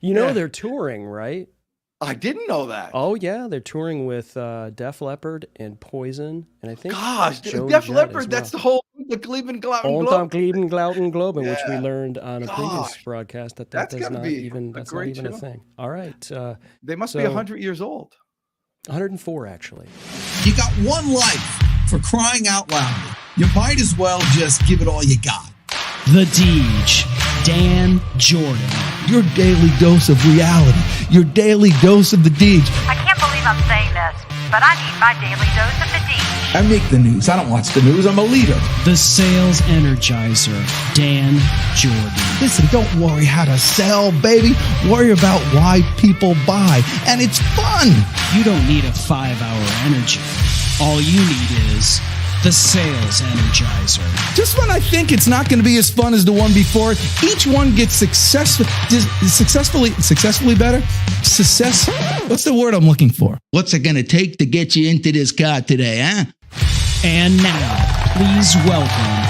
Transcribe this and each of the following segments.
You know they're touring, right? I didn't know that. Oh yeah, they're touring with Def Leppard and Poison, and I think Gosh, Joan Def Jett as Leppard, that's well. the Cleveland Clown On Globe. Tom Gleben Glauten Globen, which we Yeah. learned on a previous Gosh, broadcast that that's got to be a that's not great even a show. thing. All right, They must be so 100 years old. 104 actually. You got one life, for crying out loud. You might as well just give it all you got. The Deej, Dan Jordan. Your daily dose of reality. Your daily dose of the Deej. I can't believe I'm saying this, but I need my daily dose of the Deej. I make the news. I don't watch the news. I'm a leader. The Sales Energizer, Dan Jordan. Listen, don't worry how to sell, baby. Worry about why people buy. And it's fun. You don't need a 5-hour energy. All you need is the Sales Energizer. Just when I think it's not going to be as fun as the one before, each one gets successfully better. What's the word I'm looking for? What's it going to take to get you into this car today, huh? And now, please welcome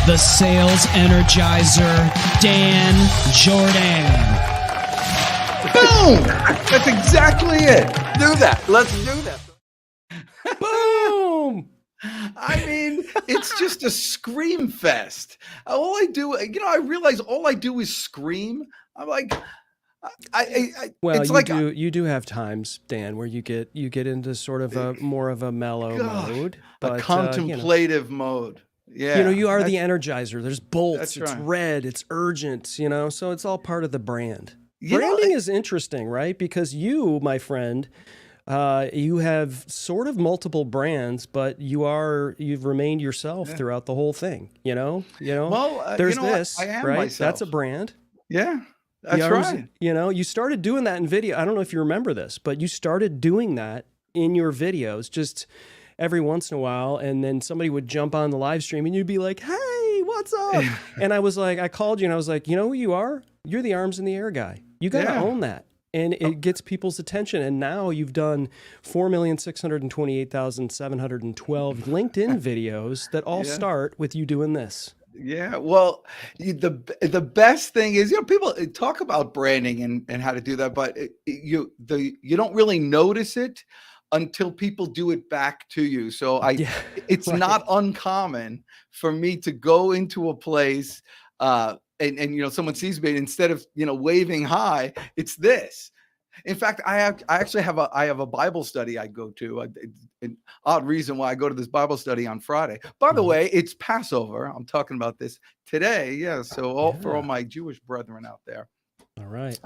the Sales Energizer, Dan Jordan. Boom! That's exactly it. Do that. Let's do that. Boom! I mean, it's just a scream fest. All I do, I realize all I do is scream. I'm like, Well, it's you do have times, Dan, where you get into sort of a more of a mellow mode, but a contemplative mode. Yeah, you are the Energizer. There's bolts. It's right. red. It's urgent. So it's all part of the brand. You know, Branding is interesting, right? Because you, my friend, you have sort of multiple brands, but you've remained yourself throughout the whole thing. Well, there's this, I am right? myself. That's a brand. Yeah, that's right. You started doing that in video. I don't know if you remember this, but you started doing that in your videos just every once in a while. And then somebody would jump on the live stream and you'd be like, hey, what's up? And I was like, I called you and I was like, you know who you are? You're the arms in the air guy. You got to own that. And it gets people's attention. And now you've done 4,628,712 LinkedIn videos that all start with you doing this. Yeah, well, the best thing is, people talk about branding and how to do that, but you don't really notice it until people do it back to you. So it's not uncommon for me to go into a place and someone sees me, and instead of waving hi, it's this. In fact, I actually have a Bible study I go to. An odd reason why I go to this Bible study on Friday. By the way, it's Passover. I'm talking about this today. Yeah, so for all my Jewish brethren out there. All right.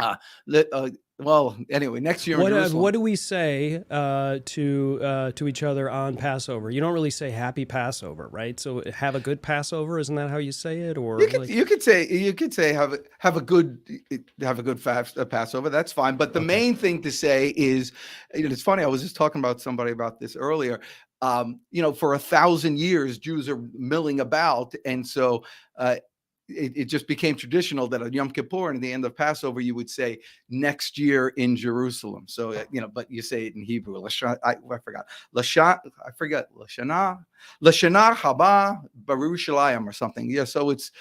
Well, anyway, next year in Jerusalem. What do we say to each other on Passover? You don't really say Happy Passover, right? So have a good Passover. Isn't that how you say it? Or you could say have a good Passover. That's fine. But the main thing to say is, it's funny. I was just talking about somebody about this earlier. For 1,000 years, Jews are milling about, and so it just became traditional that on Yom Kippur and at the end of Passover, you would say next year in Jerusalem. So, but you say it in Hebrew. I forgot. Lashana haba Barushalayim or something. Yeah. So it's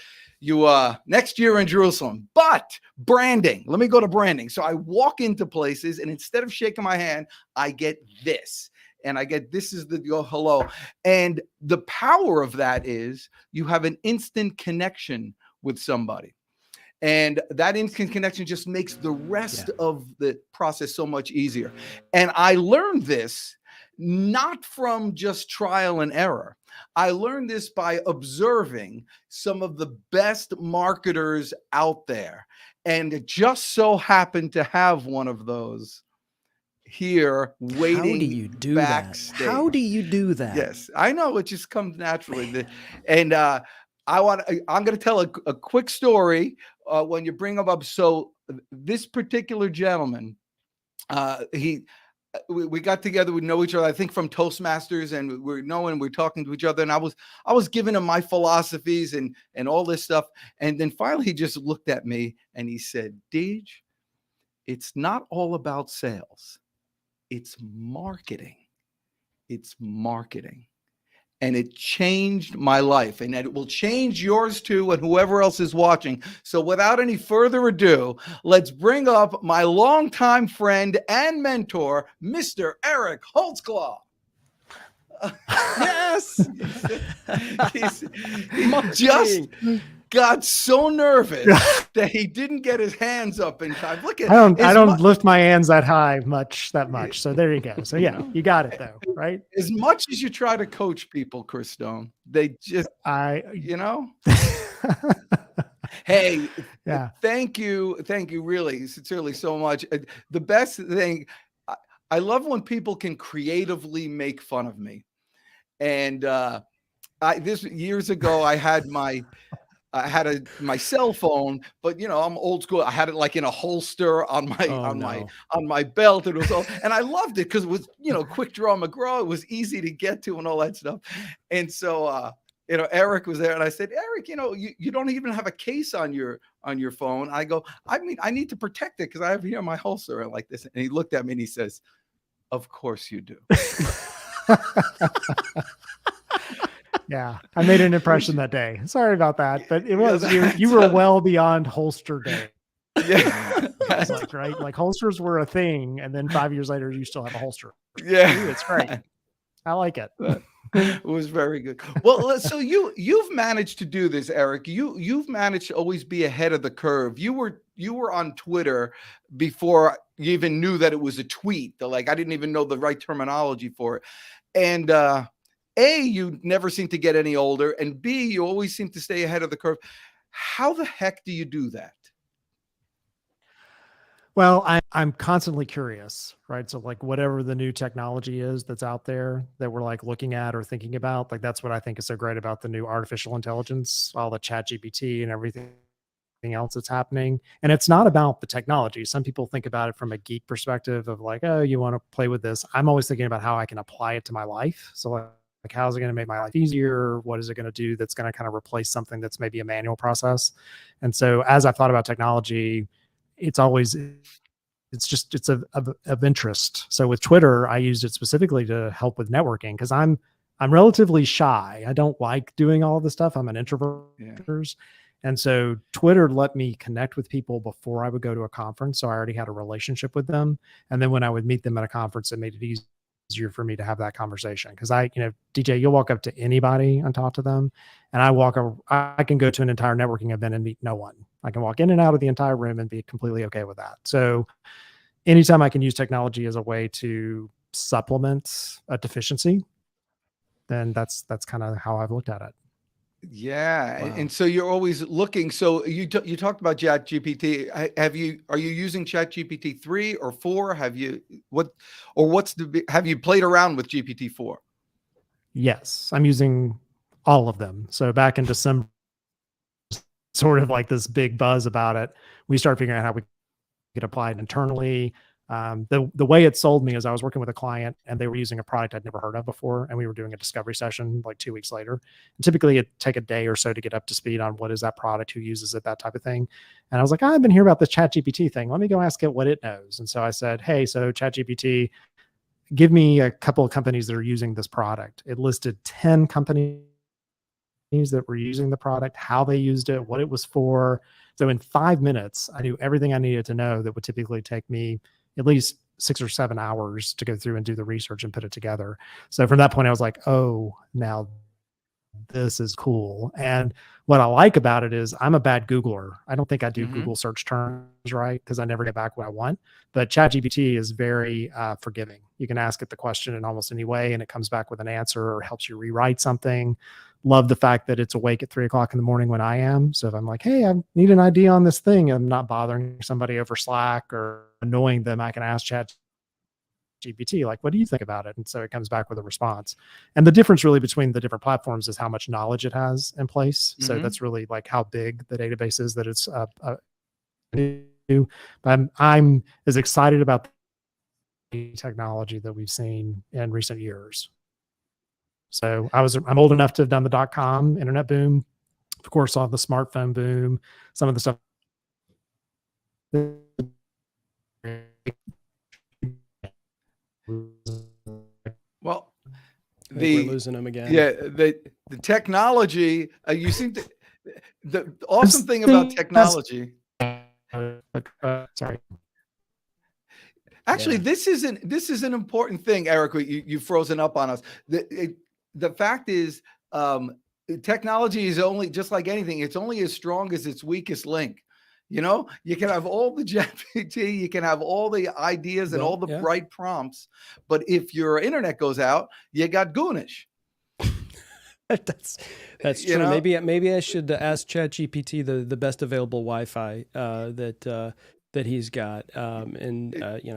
next year in Jerusalem. But branding, let me go to branding. So I walk into places and instead of shaking my hand, I get this. And I get, this is the hello. And the power of that is you have an instant connection with somebody. And that instant connection just makes the rest of the process so much easier. And I learned this not from just trial and error. I learned this by observing some of the best marketers out there. And it just so happened to have one of those here waiting. How do you do backstage. that? How do you do that? Yes, I know, it just comes naturally. And I'm going to tell a quick story when you bring him up. So this particular gentleman, we got together, we know each other, I think from Toastmasters, and we're talking to each other. And I was giving him my philosophies and all this stuff. And then finally he just looked at me and he said, Deej, it's not all about sales. It's marketing. It's marketing. and it changed my life, and it will change yours too, and whoever else is watching. So without any further ado, let's bring up my longtime friend and mentor, Mr. Eric Holtzclaw. Yes. he just got so nervous that he didn't get his hands up in time. Look at I don't lift my hands that high that much. So there you go. So yeah, you got it though, right? As much as you try to coach people, Chris Stone, they just Hey, yeah. Thank you, really, sincerely, so much. The best thing, I love when people can creatively make fun of me. And this years ago, I had my cell phone, but I'm old school. I had it like in a holster on my belt. It was all, and I loved it because it was quick draw McGraw. It was easy to get to and all that stuff. And so Eric was there, and I said, Eric, you don't even have a case on your phone. I go, I need to protect it because I have here my holster like this. And he looked at me and he says, of course you do. Yeah, I made an impression that day. Sorry about that, but it was you were well beyond holster day. Yeah, it's like, right, like holsters were a thing, and then 5 years later, you still have a holster. Yeah, ooh, it's great. I like it. It was very good. Well, so you've managed to do this, Eric. You've managed to always be ahead of the curve. You were on Twitter before you even knew that it was a tweet. Like, I didn't even know the right terminology for it, and A, you never seem to get any older, and B, you always seem to stay ahead of the curve. How the heck do you do that? Well, I'm constantly curious, right? So like whatever the new technology is that's out there that we're like looking at or thinking about, like that's what I think is so great about the new artificial intelligence, all the chat GPT and everything else that's happening. And it's not about the technology. Some people think about it from a geek perspective of like, oh, you want to play with this. I'm always thinking about how I can apply it to my life. So like how is it going to make my life easier? What is it going to do that's going to kind of replace something that's maybe a manual process? And so as I've thought about technology, it's of interest. So with Twitter, I used it specifically to help with networking because I'm relatively shy. I don't like doing all this stuff. I'm an introvert. Yeah. And so Twitter let me connect with people before I would go to a conference. So I already had a relationship with them. And then when I would meet them at a conference, it made it easier for me to have that conversation. Cause DJ, you'll walk up to anybody and talk to them. And I can go to an entire networking event and meet no one. I can walk in and out of the entire room and be completely okay with that. So anytime I can use technology as a way to supplement a deficiency, then that's kind of how I've looked at it. Yeah. Wow. And so you're always looking. So you talked about Chat GPT. Are you using Chat GPT 3 or 4? Have you played around with GPT-4? Yes, I'm using all of them. So back in December, sort of like this big buzz about it, we started figuring out how we could apply it internally. The way it sold me is I was working with a client and they were using a product I'd never heard of before. And we were doing a discovery session like 2 weeks later. And typically it'd take a day or so to get up to speed on what is that product, who uses it, that type of thing. And I was like, I've been hearing about this ChatGPT thing. Let me go ask it what it knows. And so I said, hey, so ChatGPT, give me a couple of companies that are using this product. It listed 10 companies that were using the product, how they used it, what it was for. So in 5 minutes, I knew everything I needed to know that would typically take me at least 6 or 7 hours to go through and do the research and put it together. So from that point, I was like, oh, now this is cool. And what I like about it is I'm a bad Googler. I don't think I do Google search terms right because I never get back what I want. But ChatGPT is very forgiving. You can ask it the question in almost any way and it comes back with an answer or helps you rewrite something. Love the fact that it's awake at 3 o'clock in the morning when I am. So if I'm like, hey, I need an idea on this thing, I'm not bothering somebody over Slack or annoying them. I can ask ChatGPT, like, what do you think about it? And so it comes back with a response. And the difference really between the different platforms is how much knowledge it has in place. So that's really like how big the database is that it's new. But I'm as excited about the technology that we've seen in recent years. So I'm old enough to have done the .com internet boom, of course, saw the smartphone boom, some of the stuff. Well, think we're losing him again. Yeah, the technology. You seem to. The awesome thing about technology. Sorry. Actually, this is an important thing, Eric. You've frozen up on us. The fact is, technology is only, just like anything, it's only as strong as its weakest link. You know, you can have all the GPT, you can have all the ideas and all the bright prompts, but if your internet goes out, you got Goonish. That's true. know? Maybe I should ask ChatGPT the best available Wi-Fi that he's got, and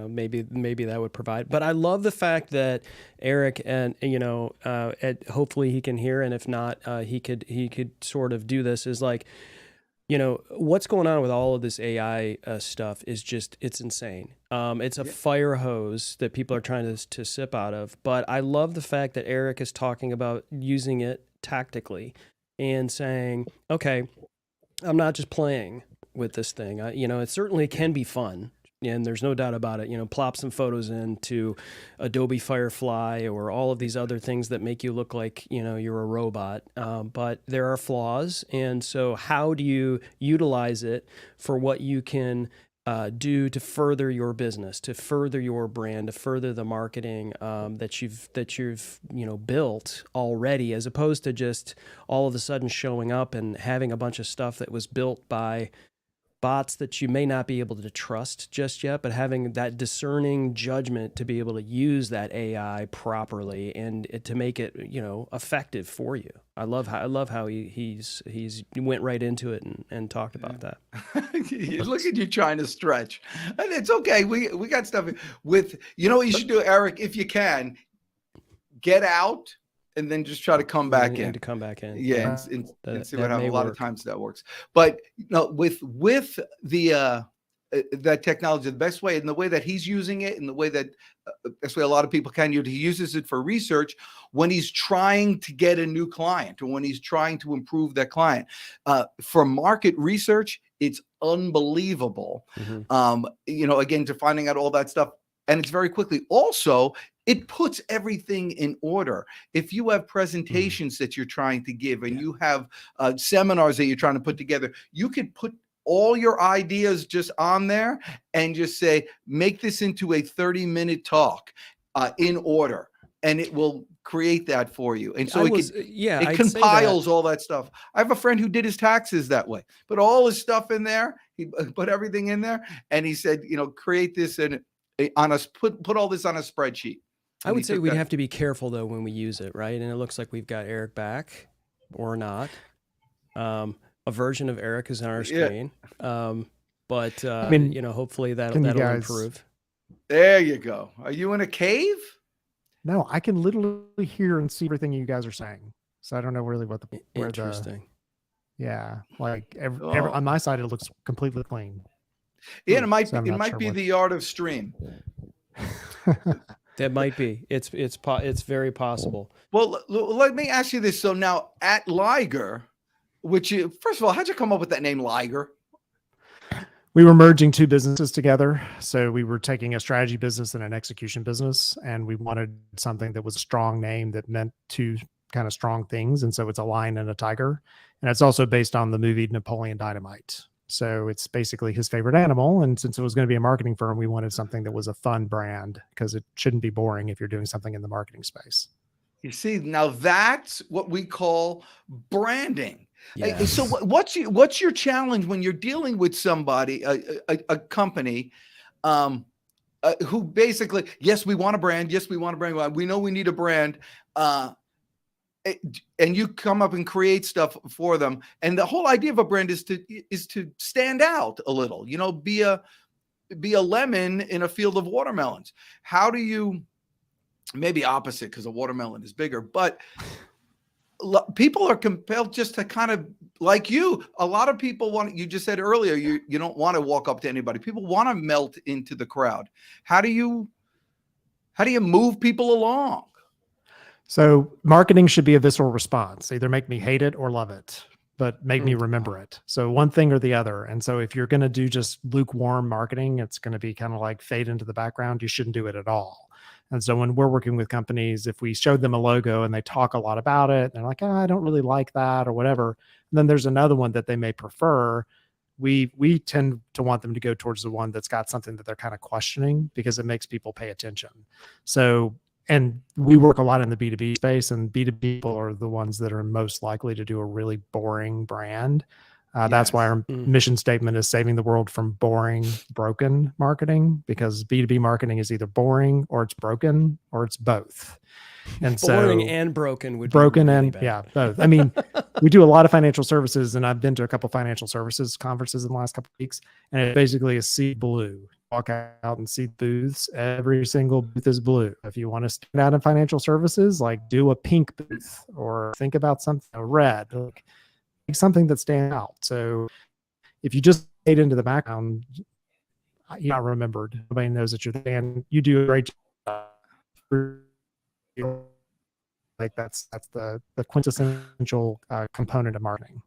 maybe that would provide. But I love the fact that Eric, and hopefully he can hear, and if not, he could sort of do this. Is like, what's going on with all of this AI stuff is just, it's insane. It's a fire hose that people are trying to sip out of. But I love the fact that Eric is talking about using it tactically and saying, okay, I'm not just playing with this thing. It certainly can be fun. And there's no doubt about it. Plop some photos into Adobe Firefly or all of these other things that make you look like, you're a robot. But there are flaws. And so how do you utilize it for what you can do to further your business, to further your brand, to further the marketing that you've built already, as opposed to just all of a sudden showing up and having a bunch of stuff that was built by bots that you may not be able to trust just yet, but having that discerning judgment to be able to use that AI properly and to make it, effective for you. I love how he's went right into it and talked about that. Look at you trying to stretch, and it's okay. We got stuff with, what you should do, Eric, if you can, get out and then just try to come back in. To come back in. Yeah, and see what happens. A lot of times that works. But with the that technology, the best way, and the way that he's using it, and the way that that's way a lot of people can use. He uses it for research when he's trying to get a new client or when he's trying to improve that client. For market research, it's unbelievable. Again, to finding out all that stuff, and it's very quickly. Also, it puts everything in order. If you have presentations that you're trying to give, and you have seminars that you're trying to put together, you could put all your ideas just on there and just say, make this into a 30-minute talk in order, and it will create that for you. And so it compiles all that stuff. I have a friend who did his taxes that way, put all his stuff in there. He put everything in there, and he said, create this and put all this on a spreadsheet. I would say we'd have to be careful though when we use it, right? And it looks like we've got Eric back, or not. A version of Eric is on our screen, but hopefully that'll improve. There you go. Are you in a cave? No, I can literally hear and see everything you guys are saying. So I don't know really interesting. On my side it looks completely clean. Yeah, it might be the art of stream. That might be. It's very possible. Well, let me ask you this. So now at Liger, first of all, how'd you come up with that name, Liger? We were merging two businesses together. So we were taking a strategy business and an execution business, and we wanted something that was a strong name that meant two kind of strong things. And so it's a lion and a tiger. And it's also based on the movie Napoleon Dynamite. So it's basically his favorite animal. And since it was going to be a marketing firm, we wanted something that was a fun brand, because it shouldn't be boring if you're doing something in the marketing space. You see, now that's what we call branding. Yes. So what's your challenge when you're dealing with somebody, a company, who basically, yes, we want a brand. Yes, we want a brand. We know we need a brand. And you come up and create stuff for them. And the whole idea of a brand is to stand out a little, be a lemon in a field of watermelons. How do you, maybe opposite, because a watermelon is bigger, but people are compelled just to kind of, like you, a lot of people you just said earlier, you don't want to walk up to anybody. People want to melt into the crowd. How do you move people along? So marketing should be a visceral response. Either make me hate it or love it, but make me remember it. So one thing or the other. And so if you're going to do just lukewarm marketing, it's going to be kind of like fade into the background. You shouldn't do it at all. And so when we're working with companies, if we showed them a logo and they talk a lot about it, they're like, I don't really like that or whatever. And then there's another one that they may prefer. We tend to want them to go towards the one that's got something that they're kind of questioning, because it makes people pay attention. So, and we work a lot in the B2B space, and B2B people are the ones that are most likely to do a really boring brand. That's why our mission statement is saving the world from boring, broken marketing, because B2B marketing is either boring or it's broken or it's both. And boring so and broken would broken be really and bad. yeah, both. I mean, we do a lot of financial services, and I've been to a couple financial services conferences in the last couple of weeks, and it basically is see blue. Walk out and see booths. Every single booth is blue. If you want to stand out in financial services, like do a pink booth, or think about something red, like something that stands out. So if you just fade into the background, you're not remembered. Nobody knows that you're there, and you do a great job. Like that's the quintessential component of marketing.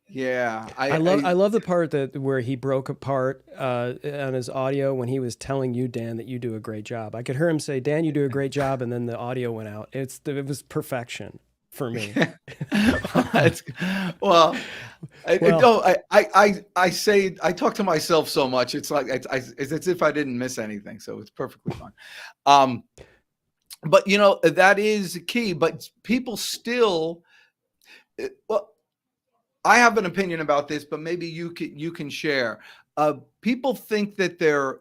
Yeah, I love the part where he broke apart on his audio when he was telling you, Dan, that you do a great job. I could hear him say, "Dan, you do a great job," and then the audio went out. It was perfection for me. I say, I talk to myself so much. It's like it's as if I didn't miss anything. So it's perfectly fine. But you know, that is key. But people still, well, I have an opinion about this, but maybe you can share. People think that they're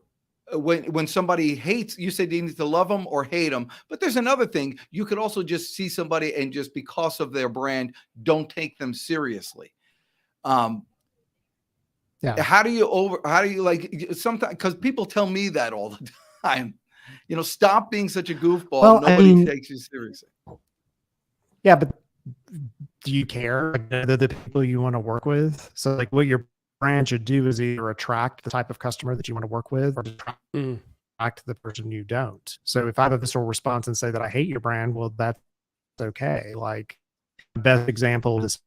when somebody hates, you say you need to love them or hate them. But there's another thing. You could also just see somebody and just because of their brand, don't take them seriously. How do you like sometimes, because people tell me that all the time, you know, stop being such a goofball. Well, Nobody takes you seriously. Yeah, but do you care? Like, they're the people you want to work with. So like what your brand should do is either attract the type of customer that you want to work with, or attract the person you don't. So if I have a visceral response and say that I hate your brand, well, that's okay. Like the best example is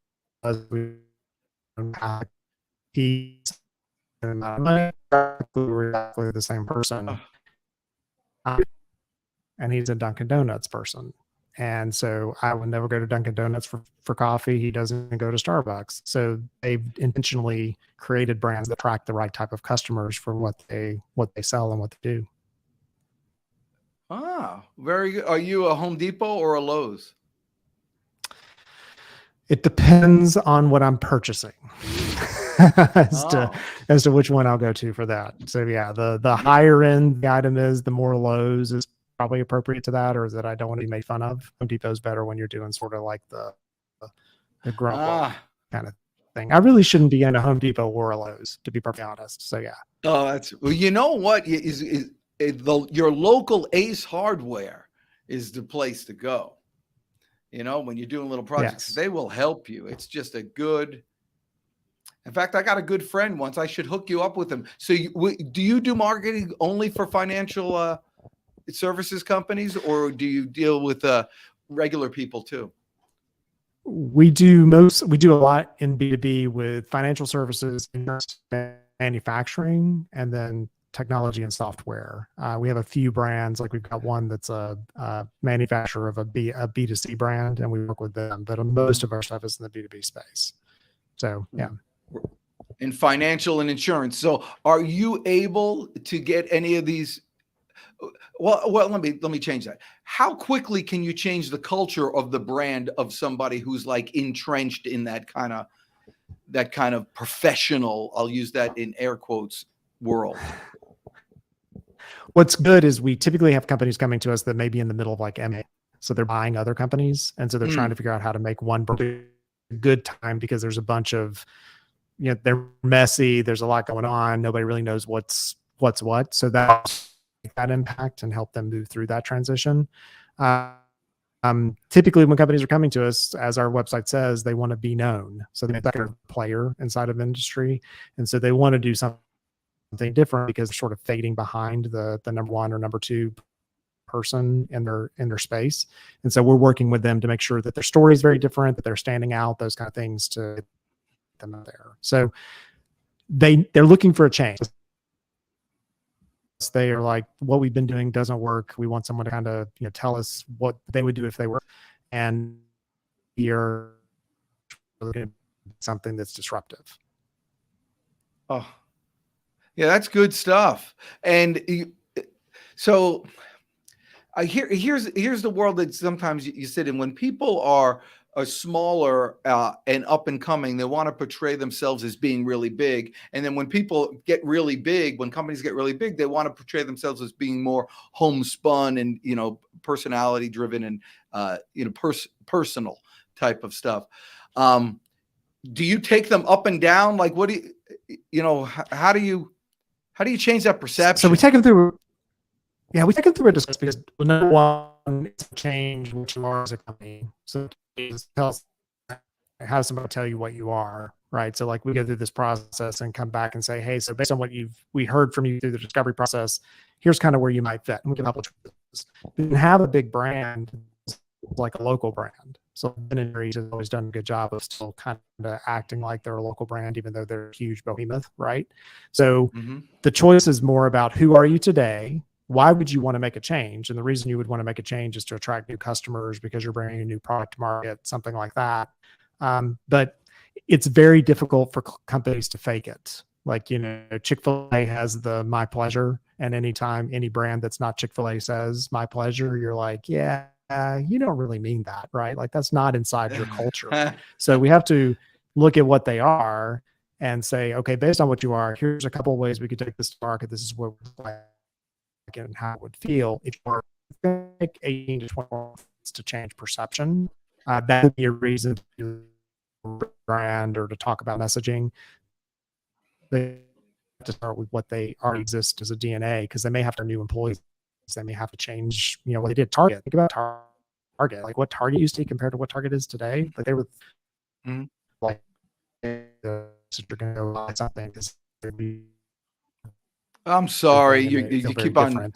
he's exactly the same person. And he's a Dunkin' Donuts person. And so I would never go to Dunkin' Donuts for coffee. He doesn't go to Starbucks. So they've intentionally created brands that attract the right type of customers for what they sell and what they do. Ah, very good. Are you a Home Depot or a Lowe's? It depends on what I'm purchasing as to which one I'll go to for that. So yeah, the higher end the item is, the more Lowe's is probably appropriate to that, or that I don't want to be made fun of. Home Depot's better when you're doing sort of like the grunt kind of thing. I really shouldn't be in a Home Depot or a Lowe's, to be perfectly honest. So yeah. Oh, that's, well, you know what is your local Ace Hardware is the place to go. You know, when you're doing little projects, they will help you. It's just a good. In fact, I got a good friend once. I should hook you up with him. So, do you do marketing only for financial services companies, or do you deal with regular people too? We do a lot in B2B with financial services, manufacturing, and then technology and software. We have a few brands, like we've got one that's a manufacturer of a B2C brand, and we work with them, but most of our stuff is in the B2B space. So yeah. In financial and insurance. So are you able to get any of these? Well, let me change that. How quickly can you change the culture of the brand of somebody who's like entrenched in that kind of professional, I'll use that in air quotes, world? What's good is we typically have companies coming to us that may be in the middle of like M&A. So they're buying other companies. And so they're trying to figure out how to make one good time, because there's a bunch of, you know, they're messy. There's a lot going on. Nobody really knows what's what. So that's that impact and help them move through that transition. Typically when companies are coming to us, as our website says, they want to be known. So they're a player inside of industry. And so they want to do something different, because they're sort of fading behind the number one or number two person in their space. And so we're working with them to make sure that their story is very different, that they're standing out, those kind of things to get them out there. So they're looking for a change. they are like, what we've been doing doesn't work. We want someone to kind of, tell us what they would do if they were, and you're something that's disruptive. Oh, yeah, that's good stuff. And so here's the world that sometimes you sit in. When people are smaller and up and coming, they want to portray themselves as being really big. And then when people get really big, when companies get really big, they want to portray themselves as being more homespun and, personality driven and, personal type of stuff. Do you take them up and down? Like, what do how do you change that perception? So we take them through. Yeah, we take them through a discussion because number one, it's a change what you are as a company. So have somebody tell you what you are, right? So like we go through this process and come back and say, hey, so based on what we heard from you through the discovery process, here's kind of where you might fit. And we can help with this. We can have a big brand like a local brand. So Ben & Jerry's has always done a good job of still kind of acting like they're a local brand, even though they're a huge behemoth, right? So the choice is more about who are you today? Why would you want to make a change? And the reason you would want to make a change is to attract new customers because you're bringing a new product to market, something like that. But it's very difficult for companies to fake it. Like, Chick-fil-A has the my pleasure. And anytime any brand that's not Chick-fil-A says my pleasure, you're like, yeah, you don't really mean that, right? Like that's not inside your culture. So we have to look at what they are and say, okay, based on what you are, here's a couple of ways we could take this to market. This is what we're like and how it would feel if you were 18 to 24 months to change perception. That would be a reason to brand or to talk about messaging. They have to start with what they already exist as a DNA, because they may have to new employees. They may have to change, what they did. Target. Think about Target. Like what Target used to be compared to what Target is today. Like they were like, you're going to go buy something because they'd be. I'm sorry, you keep on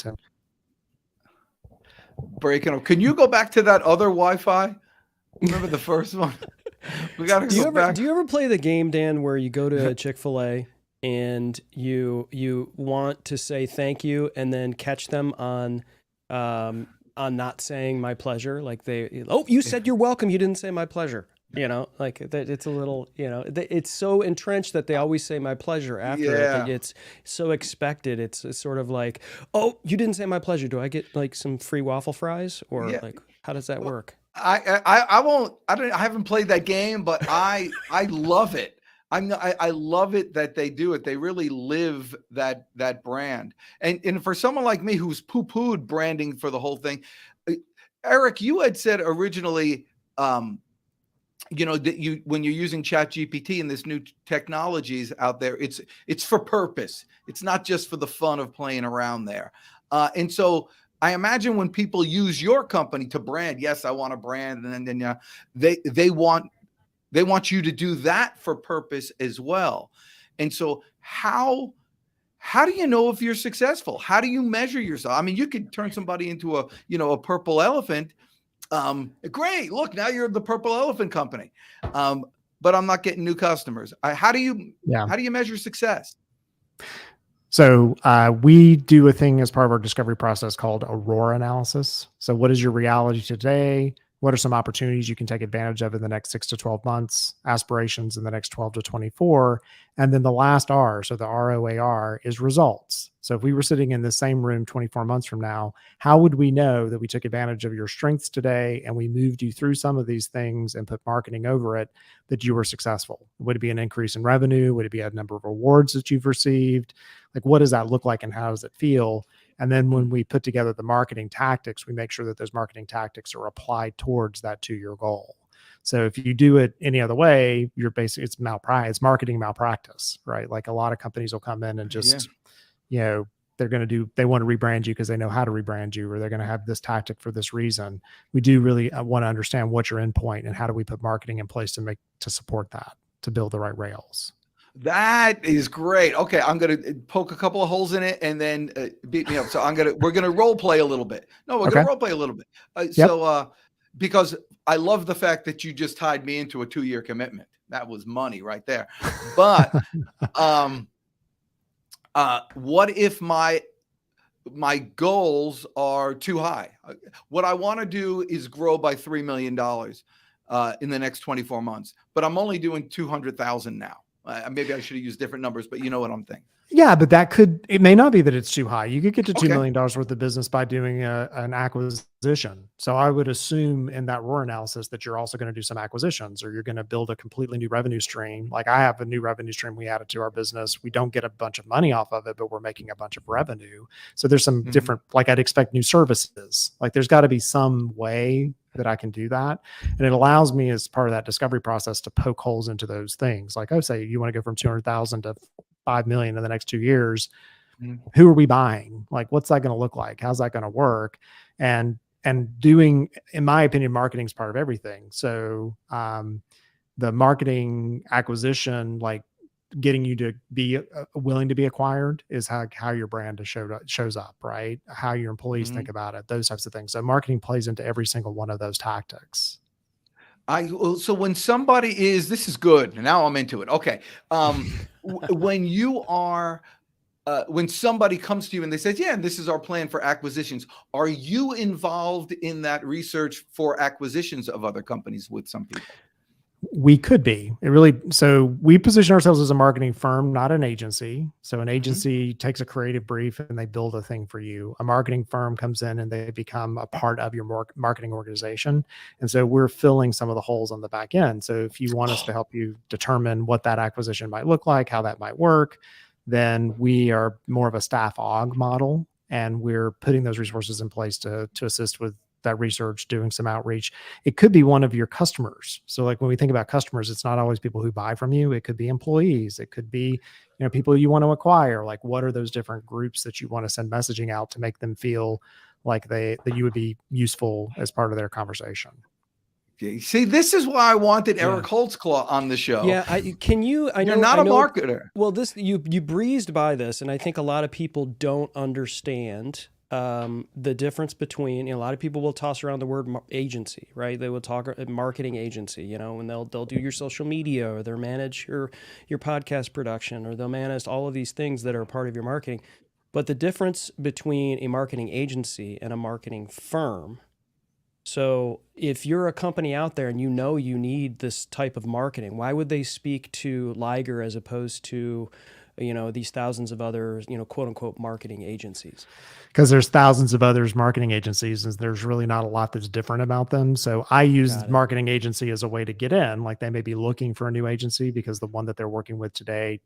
breaking up. Can you go back to that other Wi-Fi? Remember the first one? We got to go back. Do you ever play the game, Dan, where you go to a Chick-fil-A and you want to say thank you and then catch them on not saying my pleasure? Like you said you're welcome, you didn't say my pleasure. Like that, it's a little, it's so entrenched that they always say my pleasure after it. That it's so expected. It's sort of like, oh, you didn't say my pleasure. Do I get like some free waffle fries, or like how does that work? I won't. I haven't played that game, but I love it. I love it that they do it. They really live that brand. And for someone like me who's poo-pooed branding for the whole thing, Eric, you had said originally. That when you're using ChatGPT and this new technologies out there, it's for purpose. It's not just for the fun of playing around there. And so I imagine when people use your company to brand, yes, I want to brand, and then they want you to do that for purpose as well. And so how do you know if you're successful? How do you measure yourself? I mean, you could turn somebody into a purple elephant. Great. Look, now you're the purple elephant company. But I'm not getting new customers. How do you measure success? So we do a thing as part of our discovery process called Aurora analysis. So what is your reality today? What are some opportunities you can take advantage of in the next 6 to 12 months, aspirations in the next 12 to 24, and then the last R, so the ROAR, is results. So if we were sitting in the same room 24 months from now, how would we know that we took advantage of your strengths today and we moved you through some of these things and put marketing over it, that you were successful? Would it be an increase in revenue? Would it be a number of awards that you've received? Like, what does that look like and how does it feel? And then when we put together the marketing tactics, we make sure that those marketing tactics are applied towards that 2-year goal. So if you do it any other way, you're basically, it's marketing malpractice, right? Like a lot of companies will come in and just, they want to rebrand you because they know how to rebrand you, or they're going to have this tactic for this reason. We do really want to understand what's your endpoint and how do we put marketing in place to support that, to build the right rails. That is great. Okay, I'm going to poke a couple of holes in it and then beat me up. So we're going to role play a little bit. No, we're going to role play a little bit. So because I love the fact that you just tied me into a 2-year commitment. That was money right there. But what if my my goals are too high. What I want to do is grow by $3 million in the next 24 months, but I'm only doing 200,000 now. Maybe I should have used different numbers, but you know what I'm thinking. Yeah, but it may not be that it's too high. You could get to $2 Okay. million worth of business by doing an acquisition. So I would assume in that ROAR analysis that you're also going to do some acquisitions, or you're going to build a completely new revenue stream. Like I have a new revenue stream we added to our business. We don't get a bunch of money off of it, but we're making a bunch of revenue. So there's some different, like I'd expect new services. Like there's got to be some way that I can do that. And it allows me as part of that discovery process to poke holes into those things. Like, oh, say you want to go from 200,000 to 5 million in the next 2 years. Who are we buying? Like, what's that going to look like? How's that going to work? And doing, in my opinion, marketing is part of everything. So the marketing acquisition, like getting you to be willing to be acquired, is how your brand shows up, right? How your employees think about it, those types of things. So marketing plays into every single one of those tactics. So when somebody this is good. Now I'm into it. Okay. When you are, when somebody comes to you and they say, yeah, and this is our plan for acquisitions, are you involved in that research for acquisitions of other companies with some people? We could be. So we position ourselves as a marketing firm, not an agency. So an agency takes a creative brief and they build a thing for you. A marketing firm comes in and they become a part of your marketing organization. And so we're filling some of the holes on the back end. So if you want us to help you determine what that acquisition might look like, how that might work, then we are more of a staff aug model. And we're putting those resources in place to assist with that research, doing some outreach. It could be one of your customers. So like when we think about customers, it's not always people who buy from you. It could be employees. It could be, people you want to acquire. Like what are those different groups that you want to send messaging out to make them feel like that you would be useful as part of their conversation? Okay. See, this is why I wanted Eric Holtzclaw on the show. Yeah. You're not a marketer. Well, you breezed by this, and I think a lot of people don't understand the difference between, a lot of people will toss around the word agency, right? They will talk marketing agency, and they'll do your social media, or they'll manage your podcast production, or they'll manage all of these things that are part of your marketing. But the difference between a marketing agency and a marketing firm. So if you're a company out there and you need this type of marketing, why would they speak to Liger as opposed to these thousands of other, quote unquote, marketing agencies? Because there's thousands of others marketing agencies, and there's really not a lot that's different about them. So I use marketing agency as a way to get in. Like they may be looking for a new agency because the one that they're working with today,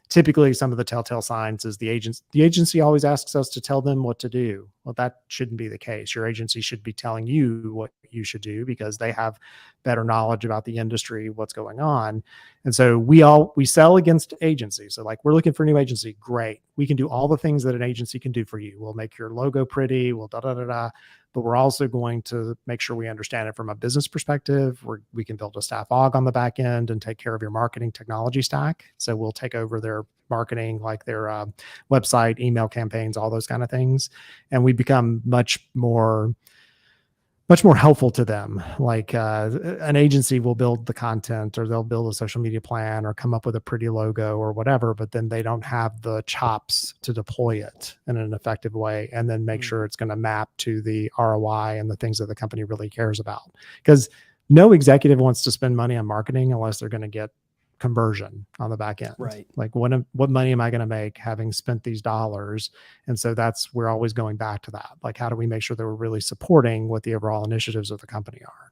typically some of the telltale signs is the agency always asks us to tell them what to do. Well, that shouldn't be the case. Your agency should be telling you what you should do because they have better knowledge about the industry, what's going on. And so we sell against agencies. So like, we're looking for a new agency. Great. We can do all the things that an agency can do for you. We'll make your logo pretty. We'll but we're also going to make sure we understand it from a business perspective. We can build a staff aug on the back end and take care of your marketing technology stack. So we'll take over their marketing, like their website, email campaigns, all those kind of things. And we become much more helpful to them. Like an agency will build the content, or they'll build a social media plan, or come up with a pretty logo or whatever, but then they don't have the chops to deploy it in an effective way and then make sure it's going to map to the ROI and the things that the company really cares about. Because no executive wants to spend money on marketing unless they're going to get conversion on the back end. Right. Like what money am I going to make having spent these dollars? And so we're always going back to that. Like, how do we make sure that we're really supporting what the overall initiatives of the company are?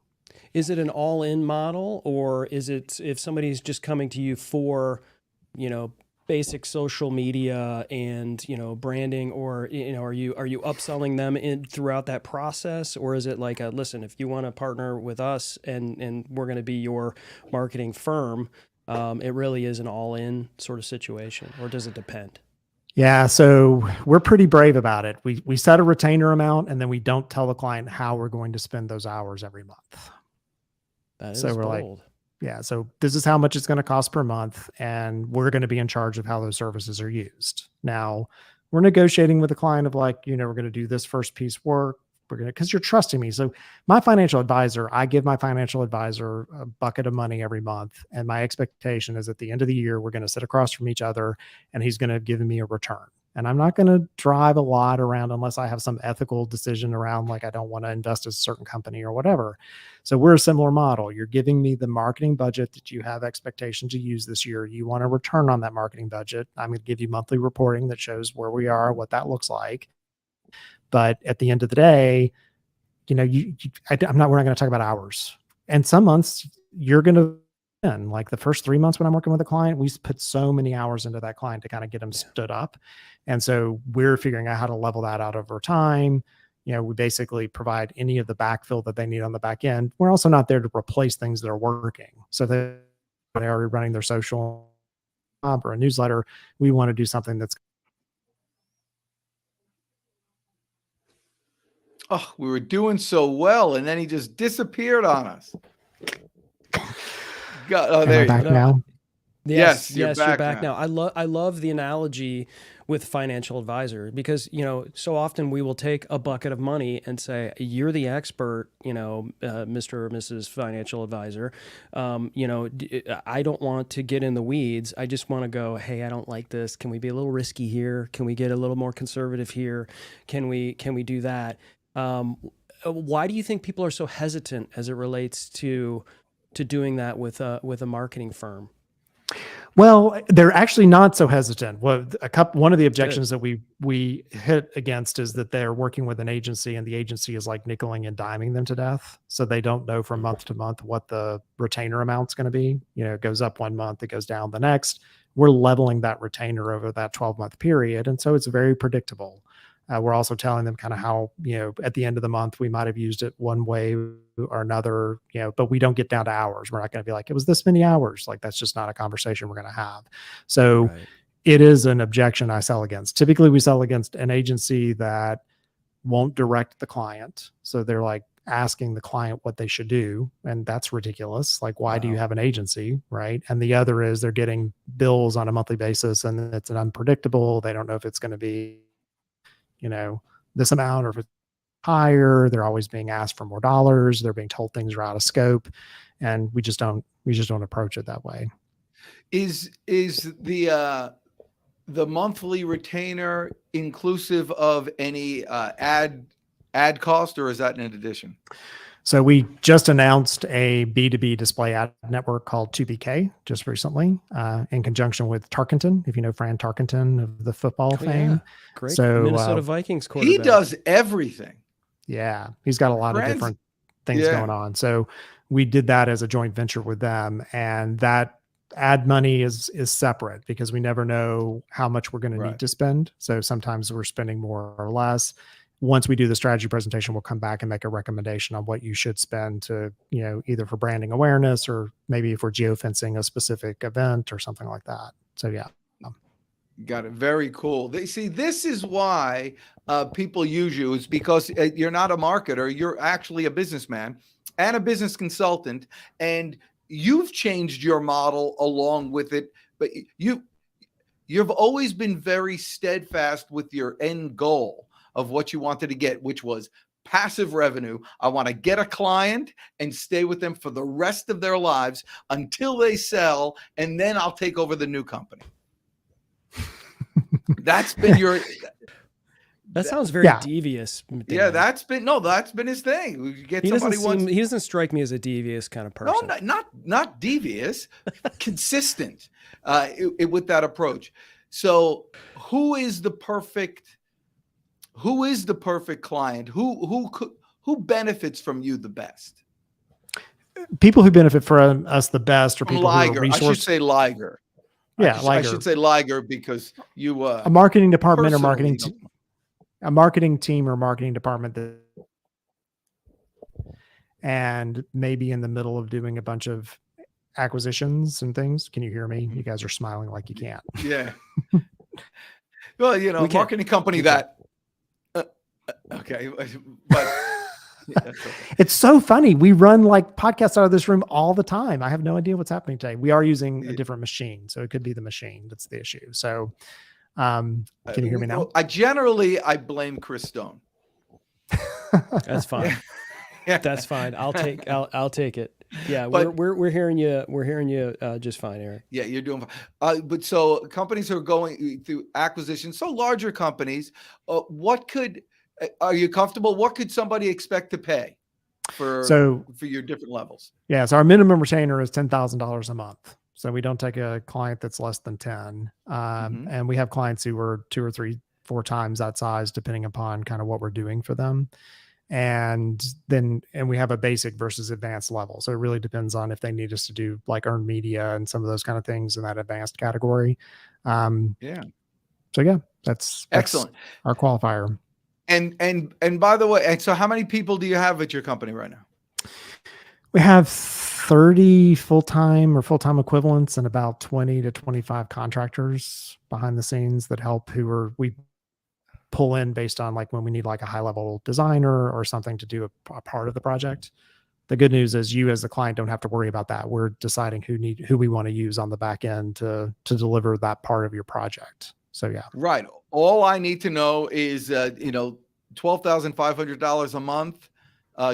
Is it an all-in model, or is it, if somebody's just coming to you for, basic social media and, branding, or, are you upselling them throughout that process? Or is it like listen, if you want to partner with us and we're going to be your marketing firm, it really is an all-in sort of situation, or does it depend? Yeah, so we're pretty brave about it. We set a retainer amount, and then we don't tell the client how we're going to spend those hours every month. That is so we're bold. So this is how much it's going to cost per month, and we're going to be in charge of how those services are used. Now, we're negotiating with the client of like, we're going to do this first piece work. Because you're trusting me. So my financial advisor, I give my financial advisor a bucket of money every month. And my expectation is at the end of the year, we're going to sit across from each other and he's going to give me a return. And I'm not going to drive a lot around unless I have some ethical decision around, like, I don't want to invest in a certain company or whatever. So we're a similar model. You're giving me the marketing budget that you have expectation to use this year. You want a return on that marketing budget. I'm going to give you monthly reporting that shows where we are, what that looks like. But at the end of the day, we're not going to talk about hours. And some months you're going to, like the first 3 months when I'm working with a client, we put so many hours into that client to kind of get them stood up. And so we're figuring out how to level that out over time. We basically provide any of the backfill that they need on the back end. We're also not there to replace things that are working. So they're already running their social or a newsletter. We want to do something that's. Oh, we were doing so well, and then he just disappeared on us. God, there you go. Now? Yes, you're back now. I love the analogy with financial advisor, because so often we will take a bucket of money and say, you're the expert, Mr. or Mrs. Financial Advisor. I don't want to get in the weeds. I just want to go, hey, I don't like this. Can we be a little risky here? Can we get a little more conservative here? Can we do that? Why do you think people are so hesitant as it relates to doing that with a marketing firm? Well, they're actually not so hesitant. Well, one of the objections that we hit against is that they're working with an agency, and the agency is like nickeling and diming them to death. So they don't know from month to month what the retainer amount's going to be. It goes up one month, it goes down the next. We're leveling that retainer over that 12-month period. And so it's very predictable. We're also telling them kind of how, at the end of the month, we might have used it one way or another, but we don't get down to hours. We're not going to be like, it was this many hours. Like, that's just not a conversation we're going to have. So It is an objection I sell against. Typically, we sell against an agency that won't direct the client. So they're like asking the client what they should do. And that's ridiculous. Like, why do you have an agency? Right. And the other is they're getting bills on a monthly basis, and it's an unpredictable. They don't know if it's going to be this amount or if it's higher. They're always being asked for more dollars. They're being told things are out of scope, and we just don't approach it that way. Is the monthly retainer inclusive of any ad cost, or is that in addition? So we just announced a B2B display ad network called 2BK just recently, in conjunction with Tarkenton. If you know Fran Tarkenton of the football fame. Yeah. Great. So, Minnesota Vikings quarterback. He does everything. Yeah. He's got a lot of different things going on. So we did that as a joint venture with them, and that ad money is separate because we never know how much we're going to need to spend. So sometimes we're spending more or less. Once we do the strategy presentation, we'll come back and make a recommendation on what you should spend to, either for branding awareness, or maybe if we're geofencing a specific event or something like that. So yeah. Got it. Very cool. This is why people use you, is because you're not a marketer. You're actually a businessman and a business consultant, and you've changed your model along with it. But you've always been very steadfast with your end goal of what you wanted to get, which was passive revenue. I want to get a client and stay with them for the rest of their lives until they sell, and then I'll take over the new company. That's been your... That sounds very devious. Dan. Yeah, that's been his thing. You get he somebody he doesn't strike me as a devious kind of person. No, not devious, consistent with that approach. So who is the perfect client? Who benefits from you the best? People who benefit from us the best are people Liger. who are I should say Liger. Yeah, I should say Liger because you a marketing department or a marketing team or marketing department and maybe in the middle of doing a bunch of acquisitions and things. Can you hear me? You guys are smiling like you can't. Yeah. Well, marketing company that. Okay, but yeah, okay. It's so funny. We run like podcasts out of this room all the time. I have no idea what's happening today. We are using a different machine, so it could be the machine that's the issue. So, can you hear me now? I blame Chris Stone. That's fine. That's fine. I'll take it. Yeah, But we're hearing you. We're hearing you just fine, Eric. yeah, you're doing fine. But so companies are going through acquisitions. So larger companies, are you comfortable? What could somebody expect to pay for So your different levels? yeah, so our minimum retainer is $10,000 a month. So we don't take a client that's less than 10. And we have clients who are 2 or 3, 4 times that size, depending upon kind of what we're doing for them. And we have a basic versus advanced level. So it really depends on if they need us to do like earned media and some of those kind of things in that advanced category. Yeah. So yeah, that's Excellent. our qualifier. And by the way, and so how many people do you have at your company right now? We have 30 full-time or full-time equivalents and about 20 to 25 contractors behind the scenes that help we pull in based on like when we need like a high level designer or something to do a part of the project. The good news is you as the client don't have to worry about that. We're deciding who we want to use on the back end to deliver that part of your project. So yeah. Right. All I need to know is, $12,500 a month,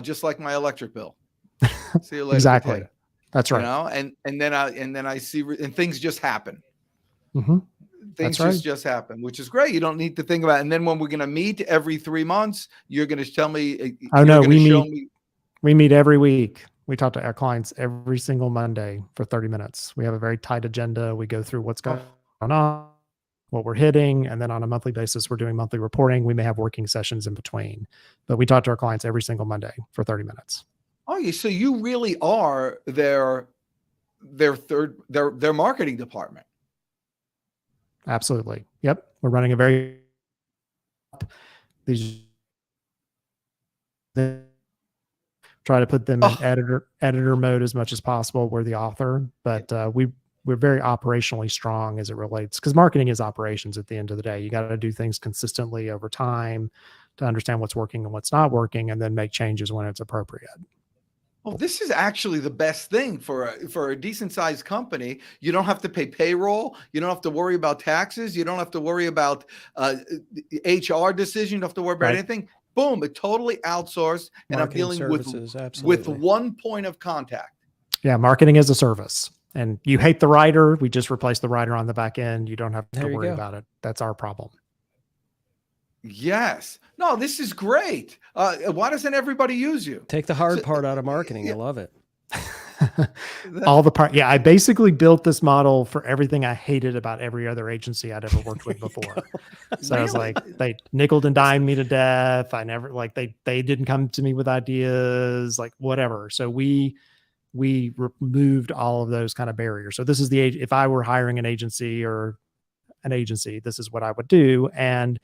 just like my electric bill. See you later. Exactly. Potato. That's right. And then I see, and things just happen. Mm-hmm. Things That's right. just happen, which is great. You don't need to think about it. And then when we're going to meet every 3 months, you're going to tell me. Oh no, we meet every week. We talk to our clients every single Monday for 30 minutes. We have a very tight agenda. We go through what's going on, what we're hitting. And then on a monthly basis, we're doing monthly reporting. We may have working sessions in between, but we talk to our clients every single Monday for 30 minutes. Oh, so you really are their marketing department. Absolutely. Yep. We're running a very try to put them in editor mode as much as possible. We're the author, but we're very operationally strong as it relates, because marketing is operations at the end of the day. You got to do things consistently over time to understand what's working and what's not working, and then make changes when it's appropriate. Well, this is actually the best thing for a decent sized company. You don't have to pay payroll. You don't have to worry about taxes. You don't have to worry about HR decision. You don't have to worry about anything. Boom, it totally outsourced, and Marketing I'm dealing services, with one point of contact. Yeah, marketing as a service. And you hate the writer, we just replace the writer on the back end. You don't have to worry about it. That's our problem. Yes. No, this is great. Why doesn't everybody use you? Take the hard part out of marketing. Yeah. I love it. All the part. Yeah, I basically built this model for everything I hated about every other agency I'd ever worked with before. So I was like, they nickeled and dimed me to death. I never they didn't come to me with ideas, like whatever. So we removed all of those kind of barriers. So this is if I were hiring an agency, this is what I would do. And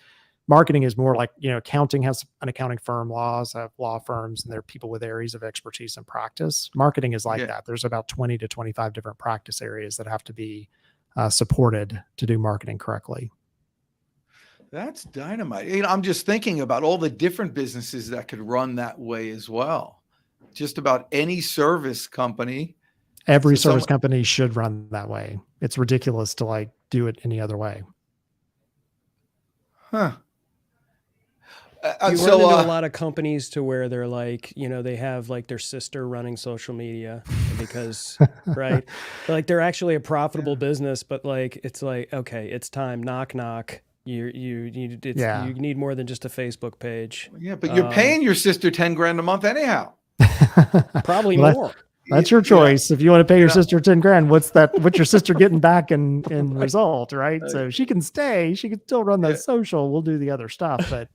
marketing is more like, accounting has an accounting firm, laws have law firms, and they're people with areas of expertise and practice. Marketing is like that. There's about 20 to 25 different practice areas that have to be supported to do marketing correctly. That's dynamite. I'm just thinking about all the different businesses that could run that way as well. Just about any service company. Every service company should run that way. It's ridiculous to do it any other way. Huh. You run into a lot of companies to where they're they have their sister running social media because, right? They're actually a profitable business, but it's okay, it's time. Knock, knock. You need more than just a Facebook page. Yeah, but you're paying your sister $10,000 a month anyhow. Probably more. That's your choice. If you want to pay your sister $10,000, what's your sister getting back in result, right? So she can stay, she can still run the social. We'll do the other stuff, but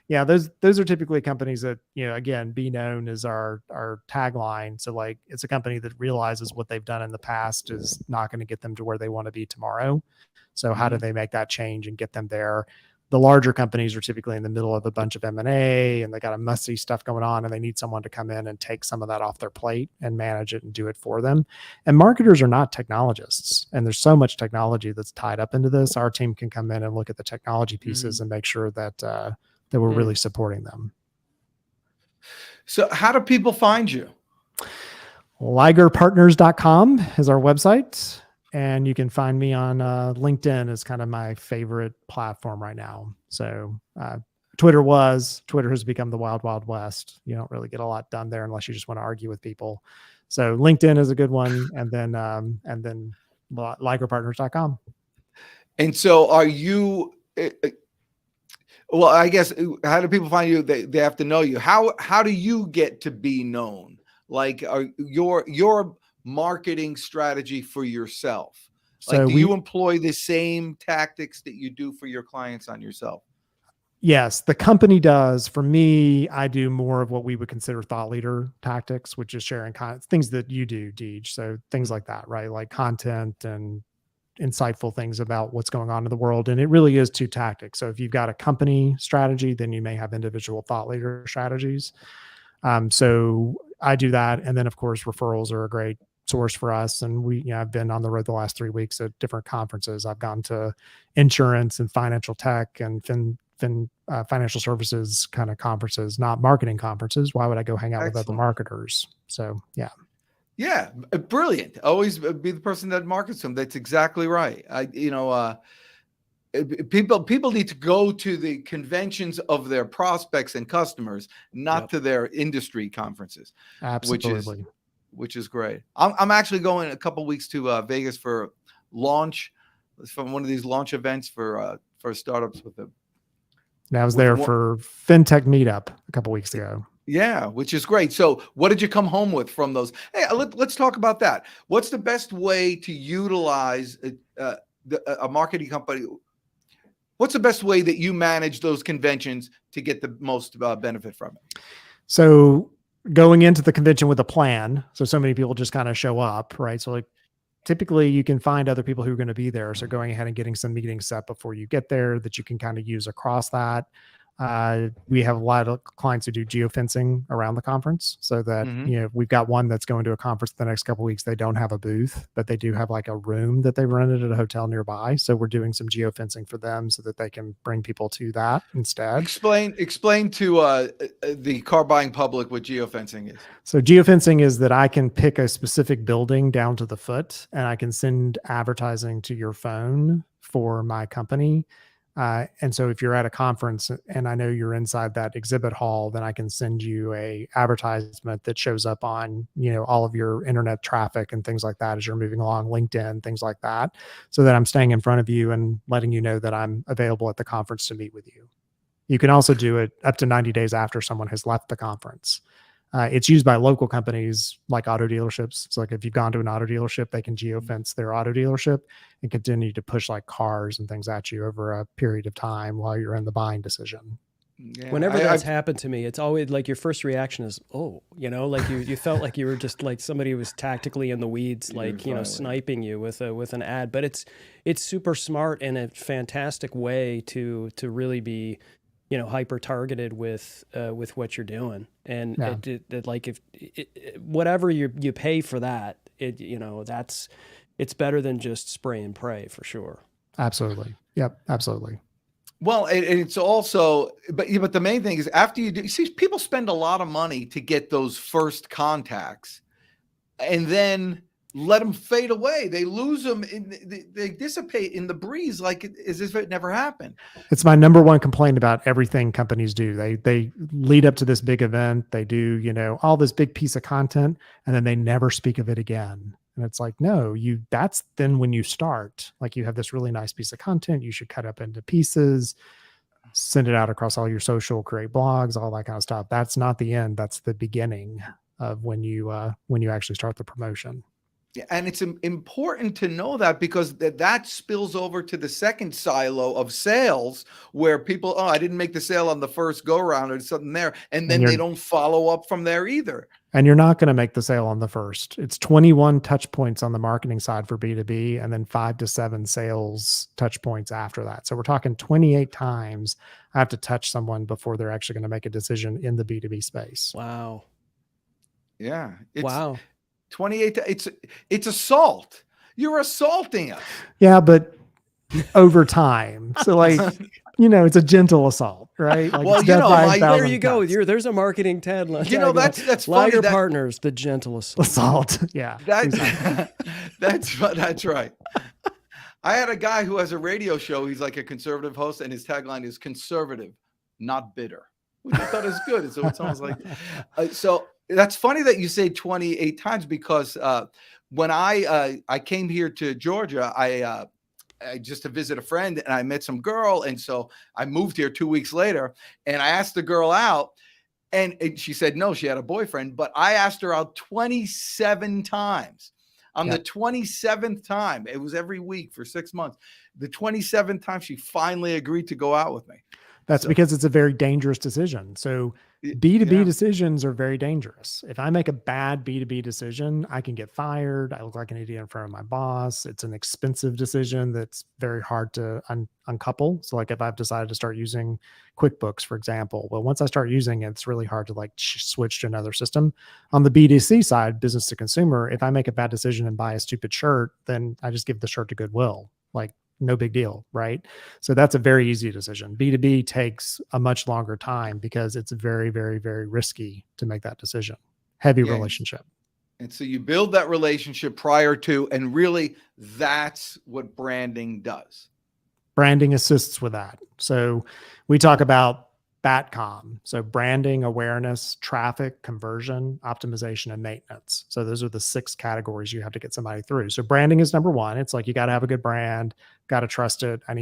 yeah, those are typically companies that, again, be known as our tagline. So it's a company that realizes what they've done in the past is not going to get them to where they want to be tomorrow. So how do they make that change and get them there? The larger companies are typically in the middle of a bunch of M&A, and they got a messy stuff going on, and they need someone to come in and take some of that off their plate and manage it and do it for them. And marketers are not technologists, and there's so much technology that's tied up into this. Our team can come in and look at the technology pieces and make sure that we're really supporting them. So how do people find you? Ligerpartners.com is our website. And you can find me on LinkedIn is kind of my favorite platform right now. So Twitter has become the wild, wild west. You don't really get a lot done there unless you just want to argue with people. So LinkedIn is a good one, and then ligerpartners.com. And so are you, well, I guess, how do people find you? They have to know you. How do you get to be known? Like, are your marketing strategy for yourself? Like, So do you employ the same tactics that you do for your clients on yourself? Yes, the company does. For me, I do more of what we would consider thought leader tactics, which is sharing things that you do, Deej. So things like that, right? Like content and insightful things about what's going on in the world. And it really is two tactics. So if you've got a company strategy, then you may have individual thought leader strategies. So I do that. And then of course, referrals are a great source for us. And I've been on the road the last 3 weeks at different conferences. I've gone to insurance and financial tech and financial services kind of conferences, not marketing conferences. Why would I go hang out with other marketers? So Yeah, brilliant. Always be the person that markets them. That's exactly right. People need to go to the conventions of their prospects and customers, not to their industry conferences. Absolutely. Which is great. I'm actually going a couple weeks to Vegas for launch, from one of these launch events for startups with them. I was there for FinTech Meetup a couple weeks ago. Yeah, which is great. So what did you come home with from those? Hey, let's talk about that. What's the best way to utilize a marketing company? What's the best way that you manage those conventions to get the most benefit from it? So going into the convention with a plan. So many people just kind of show up, right? So like typically you can find other people who are going to be there. So going ahead and getting some meetings set before you get there that you can kind of use across that. We have a lot of clients who do geofencing around the conference, so that, we've got one that's going to a conference the next couple of weeks. They don't have a booth, but they do have like a room that they rented at a hotel nearby. So we're doing some geofencing for them so that they can bring people to that instead. Explain to the car buying public what geofencing is. So geofencing is that I can pick a specific building down to the foot and I can send advertising to your phone for my company. And so if you're at a conference and I know you're inside that exhibit hall, then I can send you a advertisement that shows up on, all of your internet traffic and things like that as you're moving along, LinkedIn, things like that, so that I'm staying in front of you and letting you know that I'm available at the conference to meet with you. You can also do it up to 90 days after someone has left the conference. It's used by local companies like auto dealerships. So like if you've gone to an auto dealership, they can geofence their auto dealership and continue to push like cars and things at you over a period of time while you're in the buying decision. Yeah, whenever that's happened to me, it's always like your first reaction is, like you felt like you were just like somebody was tactically in the weeds, like, sniping you with an ad. But it's super smart and a fantastic way to really be, hyper targeted with what you're doing. And whatever you pay for that, it's better than just spray and pray for sure. Absolutely. Yep. Absolutely. Well, it's also, but the main thing is after you see, people spend a lot of money to get those first contacts and then let them fade away. They lose them. They dissipate in the breeze as if it never happened. It's my number one complaint about everything companies do. They lead up to this big event. They do, all this big piece of content, and then they never speak of it again. And it's like, no, that's then when you start, like you have this really nice piece of content, you should cut up into pieces, send it out across all your social, create blogs, all that kind of stuff. That's not the end. That's the beginning of when you actually start the promotion. Yeah, and it's important to know that because that spills over to the second silo of sales where people, I didn't make the sale on the first go around or something there. And then they don't follow up from there either. And you're not going to make the sale on the first. It's 21 touch points on the marketing side for B2B and then 5 to 7 sales touch points after that. So we're talking 28 times I have to touch someone before they're actually going to make a decision in the B2B space. Wow. Yeah. Wow. 28. It's assault. You're assaulting us. Yeah, but over time. So like, it's a gentle assault, right? Like well, there you go. There's a marketing tagline. That's Liger funny. Partners, the gentle assault. Yeah. That's right. I had a guy who has a radio show. He's like a conservative host, and his tagline is conservative, not bitter, which I thought is good. So it's almost like, That's funny that you say 28 times because when I came here to Georgia, I just to visit a friend and I met some girl. And so I moved here 2 weeks later and I asked the girl out and she said, no, she had a boyfriend, but I asked her out 27 times. On the 27th time, it was every week for 6 months. The 27th time she finally agreed to go out with me. That's because it's a very dangerous decision. So B2B decisions are very dangerous. If I make a bad B2B decision, I can get fired. I look like an idiot in front of my boss. It's an expensive decision that's very hard to uncouple. So like if I've decided to start using QuickBooks, for example, well, once I start using it, it's really hard to like switch to another system. On the B2C side, business to consumer, if I make a bad decision and buy a stupid shirt, then I just give the shirt to Goodwill. Like, no big deal, right? So that's a very easy decision. B2B takes a much longer time because it's very, very, very risky to make that decision. Heavy relationship. And so you build that relationship prior to, and really that's what branding does. Branding assists with that. So we talk about BATCOM. So branding, awareness, traffic, conversion, optimization, and maintenance. So those are the 6 categories you have to get somebody through. So branding is number 1. It's like, you got to have a good brand, got to trust it. It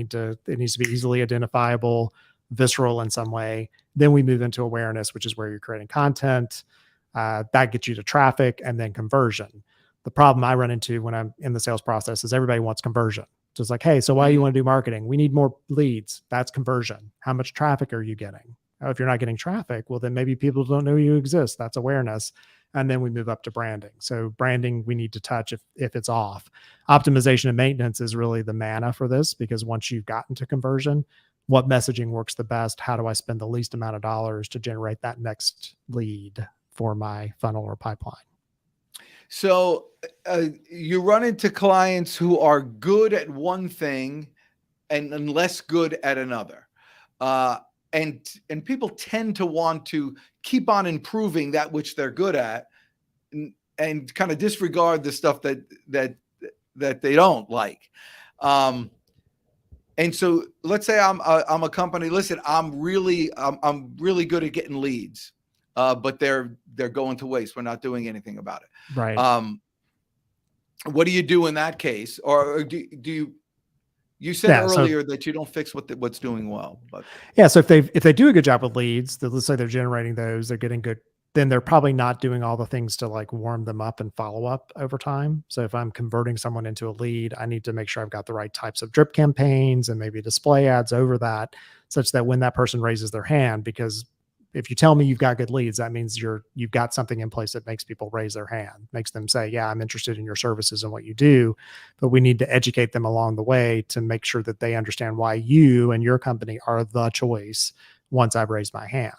needs to be easily identifiable, visceral in some way. Then we move into awareness, which is where you're creating content. That gets you to traffic and then conversion. The problem I run into when I'm in the sales process is everybody wants conversion. So it's like, hey, so why do you want to do marketing? We need more leads. That's conversion. How much traffic are you getting? Oh, if you're not getting traffic, well, then maybe people don't know you exist. That's awareness. And then we move up to branding. So branding, we need to touch if it's off. Optimization and maintenance is really the manna for this, because once you've gotten to conversion, what messaging works the best? How do I spend the least amount of dollars to generate that next lead for my funnel or pipeline? So you run into clients who are good at one thing and less good at another. And people tend to want to keep on improving that which they're good at and kind of disregard the stuff that they don't like. And so let's say I'm a company. Listen, I'm really good at getting leads. But they're going to waste. We're not doing anything about it. Right. What do you do in that case? Or do you said earlier that you don't fix what's doing well, but so if they do a good job with leads, let's say they're generating those, they're getting good, then they're probably not doing all the things to like warm them up and follow up over time. So if I'm converting someone into a lead, I need to make sure I've got the right types of drip campaigns and maybe display ads over that, such that when that person raises their hand, because if you tell me you've got good leads, that means you've got something in place that makes people raise their hand, makes them say, yeah, I'm interested in your services and what you do. But we need to educate them along the way to make sure that they understand why you and your company are the choice once I've raised my hand.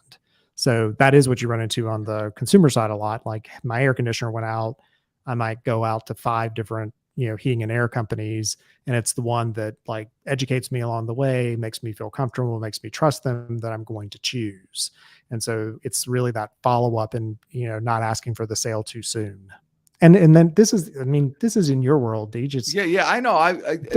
So that is what you run into on the consumer side a lot. Like my air conditioner went out, I might go out to 5 different heating and air companies. And it's the one that like educates me along the way, makes me feel comfortable, makes me trust them, that I'm going to choose. And so it's really that follow-up and, not asking for the sale too soon. And then this is in your world, Deej. It's, yeah, I know.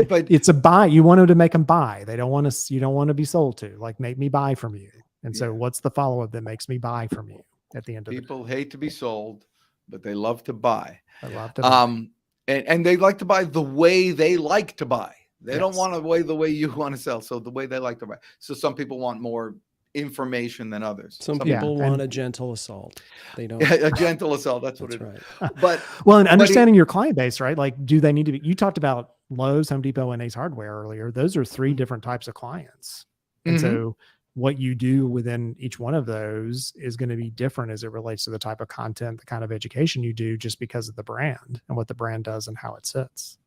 But it's a buy. You want them to make them buy. You don't want to be sold to, like, make me buy from you. And so what's the follow-up that makes me buy from you at the end of the day? People hate to be sold, but they love to buy. They love to buy. And they like to buy the way they like to buy. They don't want to buy the way you want to sell. So the way they like to buy. So some people want more information than others. Some people want a gentle assault. They don't. A gentle assault. That's what it is. But well, and understanding your client base, right? Like, do they need to be? You talked about Lowe's, Home Depot, and Ace Hardware earlier. Those are 3 different types of clients, and so what you do within each one of those is going to be different as it relates to the type of content, the kind of education you do, just because of the brand and what the brand does and how it sits.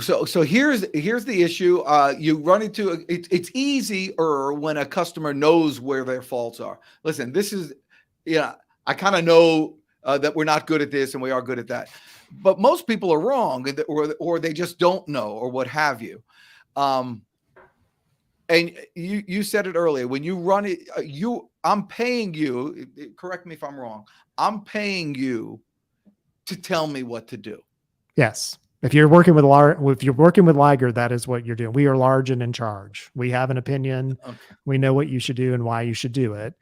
So here's the issue. You run into it's easier when a customer knows where their faults are. Listen, this is, I kind of know that we're not good at this and we are good at that, but most people are wrong, or they just don't know, or what have you. And you said it earlier, when you run it, I'm paying you, correct me if I'm wrong, I'm paying you to tell me what to do. Yes. If you're working with Liger, that is what you're doing. We are large and in charge. We have an opinion. Okay. We know what you should do and why you should do it.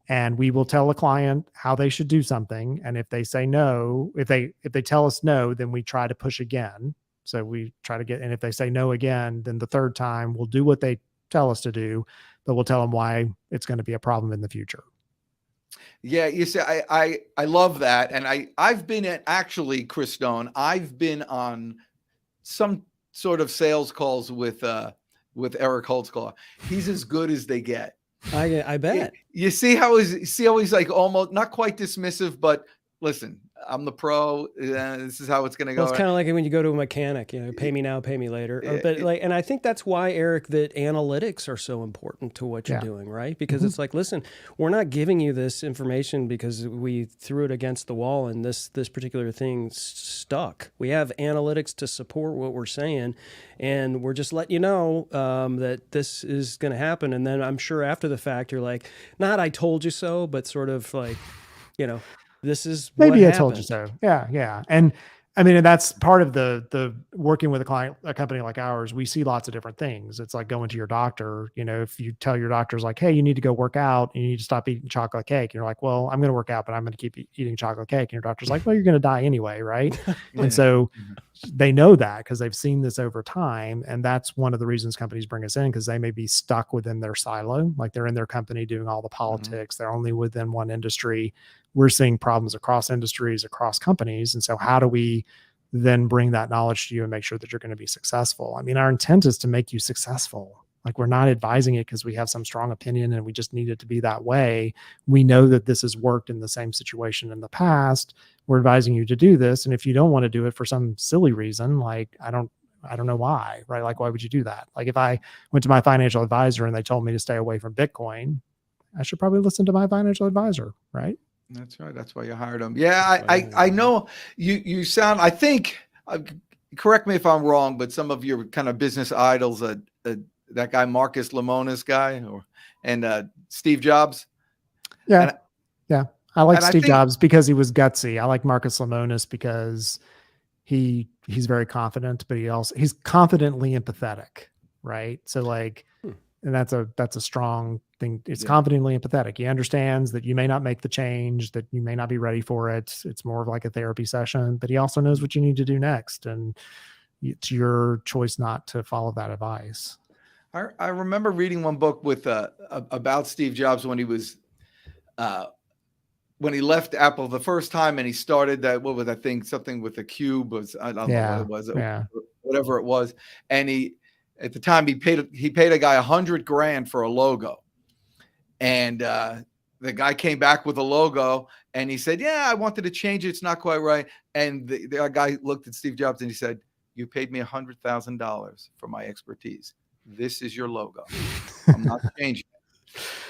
and we will tell a client how they should do something. And if they say no, if they tell us no, then we try to push again. So we try to get, and if they say no again, then the third time we'll do what they tell us to do, but we'll tell them why it's going to be a problem in the future. Yeah, you see, I love that, and I've been actually, Chris Stone, I've been on some sort of sales calls with Eric Holtzclaw. He's as good as they get. I bet. You see how he's like almost not quite dismissive, but listen, I'm the pro. This is how it's going to go. Well, it's kind of like when you go to a mechanic, pay me now, pay me later. But and I think that's why, Eric, that analytics are so important to what you're doing, right? Because it's like, listen, we're not giving you this information because we threw it against the wall and this particular thing stuck. We have analytics to support what we're saying, and we're just letting you know that this is going to happen. And then I'm sure after the fact, you're like, not I told you so, but sort of like, this is maybe what I told you so. Yeah. And I mean, and that's part of the working with a company like ours. We see lots of different things. It's like going to your doctor. If you tell your doctors like, hey, you need to go work out and you need to stop eating chocolate cake. And you're like, well, I'm going to work out, but I'm going to keep eating chocolate cake. And your doctor's like, well, you're going to die anyway. Right. And so they know that because they've seen this over time. And that's one of the reasons companies bring us in, because they may be stuck within their silo. Like they're in their company doing all the politics. They're only within one industry. We're seeing problems across industries, across companies. And so how do we then bring that knowledge to you and make sure that you're going to be successful? I mean, our intent is to make you successful. Like, we're not advising it because we have some strong opinion and we just need it to be that way. We know that this has worked in the same situation in the past. We're advising you to do this. And if you don't want to do it for some silly reason, like, I don't know why, right? Like, why would you do that? Like, if I went to my financial advisor and they told me to stay away from Bitcoin, I should probably listen to my financial advisor, right? That's right. That's why you hired him. Yeah, I know you sound, I think, correct me if I'm wrong, but some of your kind of business idols, that guy, Marcus Lemonis guy, and Steve Jobs. Yeah. I like Steve Jobs because he was gutsy. I like Marcus Lemonis because he's very confident, but he's confidently empathetic. Right. So like, and that's a strong thing. It's confidently empathetic. He understands that you may not make the change, that you may not be ready for it. It's more of like a therapy session, but he also knows what you need to do next. And it's your choice not to follow that advice. I remember reading one book about Steve Jobs when he was, when he left Apple the first time and he started that, what was that thing? Something with a cube. I don't know what it was, whatever it was. And at the time he paid a guy $100,000 for a logo. And the guy came back with a logo and he said, yeah, I wanted to change it. It's not quite right. And the guy looked at Steve Jobs and he said, you paid me $100,000 for my expertise. This is your logo. I'm not changing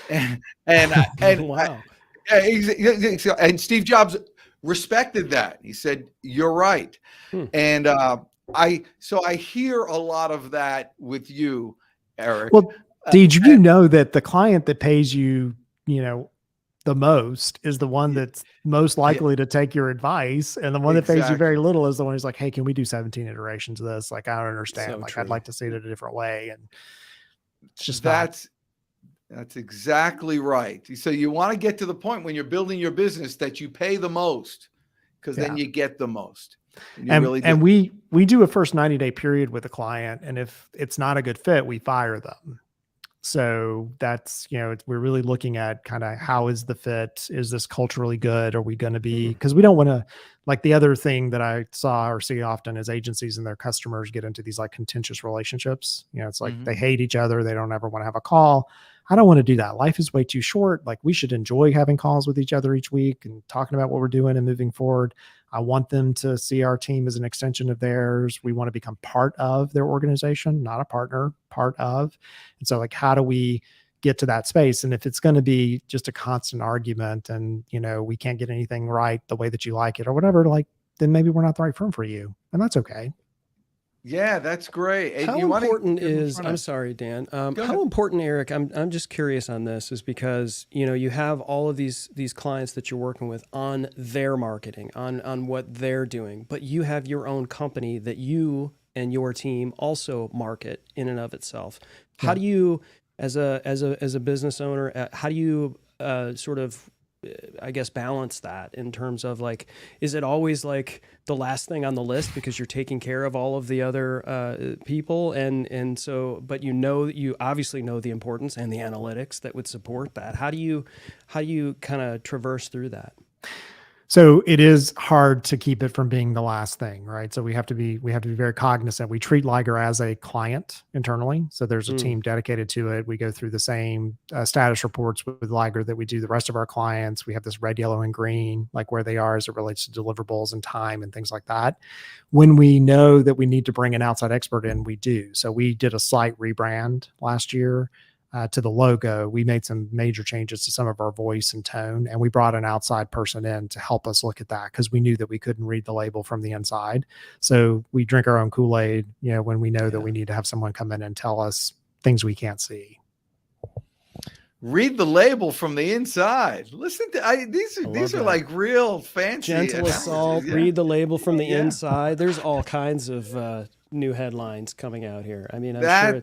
it. And wow. And Steve Jobs respected that. He said, you're right. And I hear a lot of that with you, Eric. Well, did you know that the client that pays you, the most is the one that's most likely to take your advice, and the one that pays you very little is the one who's like, hey, can we do 17 iterations of this? Like, I don't understand. So like, I'd like to see it a different way. And it's just that's exactly right. So you want to get to the point when you're building your business that you pay the most, because then you get the most. And we do a first 90-day period with a client, and if it's not a good fit, we fire them. So that's, we're really looking at kind of how is the fit? Is this culturally good? Are we going to be, because we don't want to, like, the other thing that I saw or see often is agencies and their customers get into these like contentious relationships. It's like they hate each other. They don't ever want to have a call. I don't want to do that. Life is way too short. Like, we should enjoy having calls with each other each week and talking about what we're doing and moving forward. I want them to see our team as an extension of theirs. We want to become part of their organization, not a partner, part of. And so, like, how do we get to that space? And if it's going to be just a constant argument and, we can't get anything right the way that you like it or whatever, like, then maybe we're not the right firm for you. And that's okay. Yeah, that's great. How important is, I'm sorry, Dan, how important, Eric, I'm just curious on this, is because, you have all of these clients that you're working with on their marketing, on what they're doing, but you have your own company that you and your team also market in and of itself. How do you, as a business owner, how do you sort of, I guess, balance that in terms of like, is it always like the last thing on the list because you're taking care of all of the other people, and so, but you obviously know the importance and the analytics that would support that. How do you kind of traverse through that? So it is hard to keep it from being the last thing, right? So we have to be very cognizant. We treat Liger as a client internally. So there's a team dedicated to it. We go through the same status reports with Liger that we do the rest of our clients. We have this red, yellow, and green, like where they are as it relates to deliverables and time and things like that. When we know that we need to bring an outside expert in, we do. So we did a slight rebrand last year. To the logo, we made some major changes to some of our voice and tone, and we brought an outside person in to help us look at that because we knew that we couldn't read the label from the inside. So we drink our own Kool-Aid, when we know that we need to have someone come in and tell us things we can't see. Read the label from the inside. Listen to these are like real fancy. Gentle assault. Yeah. Read the label from the inside. There's all kinds of new headlines coming out here. I mean, I'm sure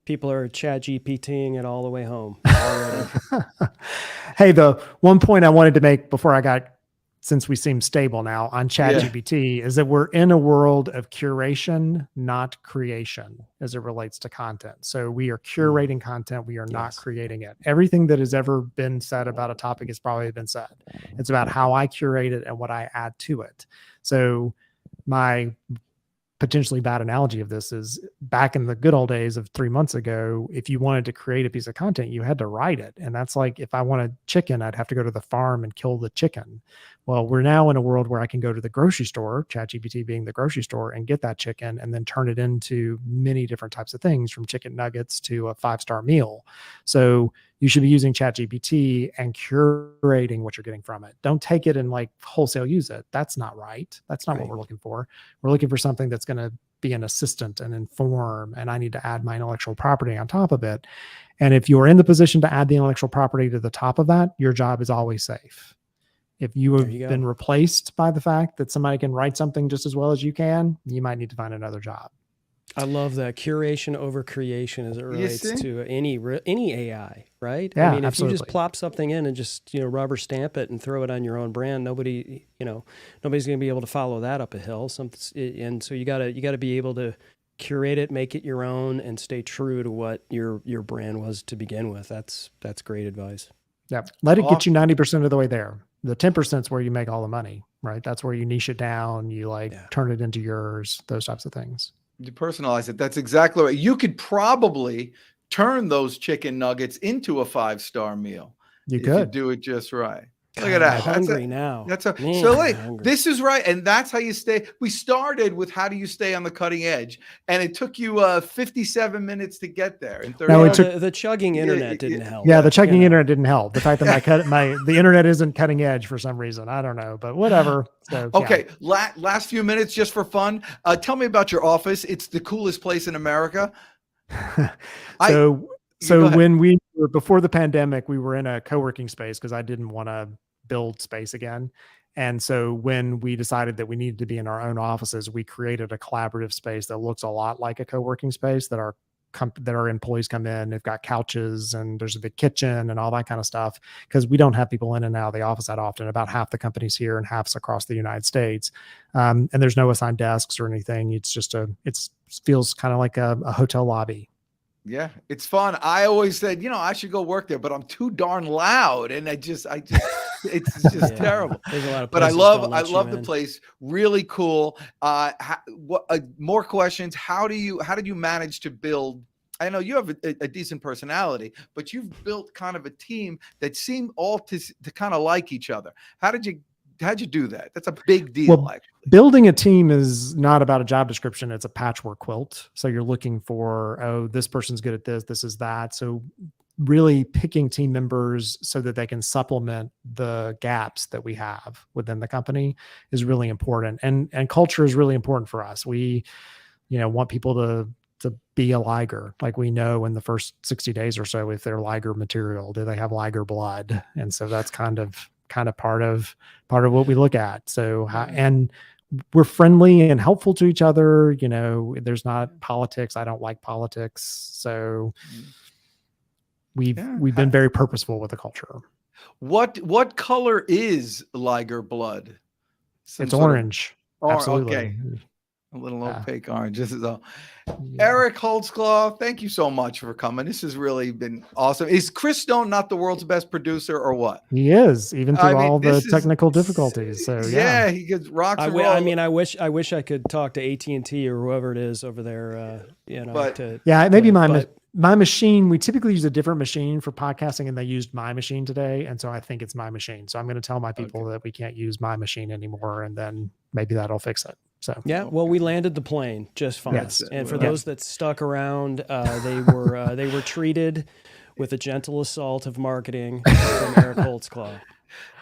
people are ChatGPTing it all the way home already. Hey, the one point I wanted to make before since we seem stable now on ChatGPT is that we're in a world of curation, not creation as it relates to content. So we are curating content. We are not creating it. Everything that has ever been said about a topic has probably been said. It's about how I curate it and what I add to it. So my potentially bad analogy of this is back in the good old days of 3 months ago, if you wanted to create a piece of content, you had to write it. And that's like, if I wanted chicken, I'd have to go to the farm and kill the chicken. Well, we're now in a world where I can go to the grocery store, ChatGPT being the grocery store, and get that chicken and then turn it into many different types of things, from chicken nuggets to a 5-star meal. So you should be using ChatGPT and curating what you're getting from it. Don't take it and like wholesale use it. That's not right. That's not what we're looking for. We're looking for something that's going to be an assistant and inform, and I need to add my intellectual property on top of it. And if you're in the position to add the intellectual property to the top of that, your job is always safe. If you have been replaced by the fact that somebody can write something just as well as you can, you might need to find another job. I love that curation over creation as it relates to any AI, right? Yeah, I mean, if absolutely. you just plop something in and just, rubber stamp it and throw it on your own brand, nobody's going to be able to follow that up a hill. And so you got to be able to curate it, make it your own, and stay true to what your brand was to begin with. That's great advice. Yeah. Let it get you 90% of the way there. The 10% is where you make all the money, right? That's where you niche it down. You turn it into yours, those types of things. You personalize it. That's exactly right. You could probably turn those chicken nuggets into a 5-star meal. You if could you do it just right. Look at that. I'm hungry now. This is right. And that's how you stay. We started with how do you stay on the cutting edge? And it took you 57 minutes to get there. The chugging internet didn't help. Yeah, the chugging internet didn't help. The fact that the internet isn't cutting edge for some reason. I don't know, but whatever. So, okay. Last few minutes just for fun. Tell me about your office. It's the coolest place in America. So when we were before the pandemic, we were in a co-working space because I didn't want to build space again. And so when we decided that we needed to be in our own offices, we created a collaborative space that looks a lot like a co-working space that our employees come in. They've got couches and there's a big kitchen and all that kind of stuff, because we don't have people in and out of the office that often. About half the companies here and half's across the United States. And there's no assigned desks or anything. It's just it feels kind of like a hotel lobby. Yeah, it's fun. I always said, I should go work there, but I'm too darn loud, and it's just terrible. There's a lot of but I love the place. Really cool. More questions? How did you manage to build? I know you have a decent personality, but you've built kind of a team that seem all to kind of like each other. How'd you do that? That's a big deal. Well, building a team is not about a job description. It's a patchwork quilt. So you're looking for, this person's good at this is that. So really picking team members so that they can supplement the gaps that we have within the company is really important. And culture is really important for us. We, want people to be a Liger. Like, we know in the first 60 days or so if they're Liger material, do they have Liger blood? And so that's kind of part of what we look at. So, and we're friendly and helpful to each other. There's not politics. I don't like politics. So we've been very purposeful with the culture. What color is Liger blood? It's orange. Absolutely. Okay. A little opaque orange. This is all. Yeah. Eric Holtzclaw, thank you so much for coming. This has really been awesome. Is Chris Stone not the world's best producer or what? He is, even through all the technical difficulties. So yeah, he gets rocks and roll. I mean, I wish I could talk to AT&T or whoever it is over there. Maybe my machine. We typically use a different machine for podcasting, and they used my machine today, and so I think it's my machine. So I'm going to tell my people that we can't use my machine anymore, and then maybe that'll fix it. So yeah, well, we landed the plane just fine. Yes. And for those that stuck around, they were treated with a gentle assault of marketing from Eric Holtzclaw.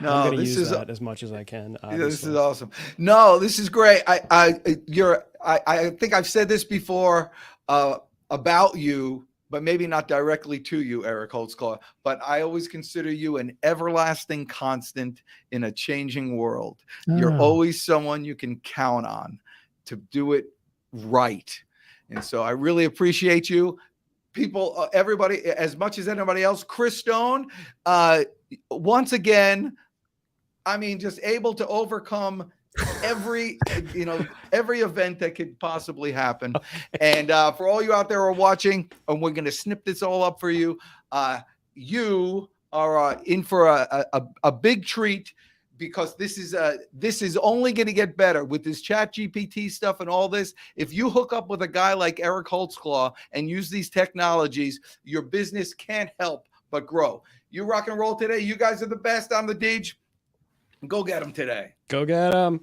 No, I'm going to this use is that as much as I can. This is awesome. No, this is great. I think I've said this before about you, but maybe not directly to you, Eric Holtzclaw, but I always consider you an everlasting constant in a changing world. You're always someone you can count on to do it right. And so I really appreciate you. People, everybody, as much as anybody else, Chris Stone, once again, I mean, just able to overcome every event that could possibly happen. And for all you out there who are watching, and we're going to snip this all up for you, you are in for a big treat, because this is only going to get better with this ChatGPT stuff and all this. If you hook up with a guy like Eric Holtzclaw and use these technologies, your business can't help but grow. You rock and roll today. You guys are the best. I'm the Deej. Go get them today. Go get them.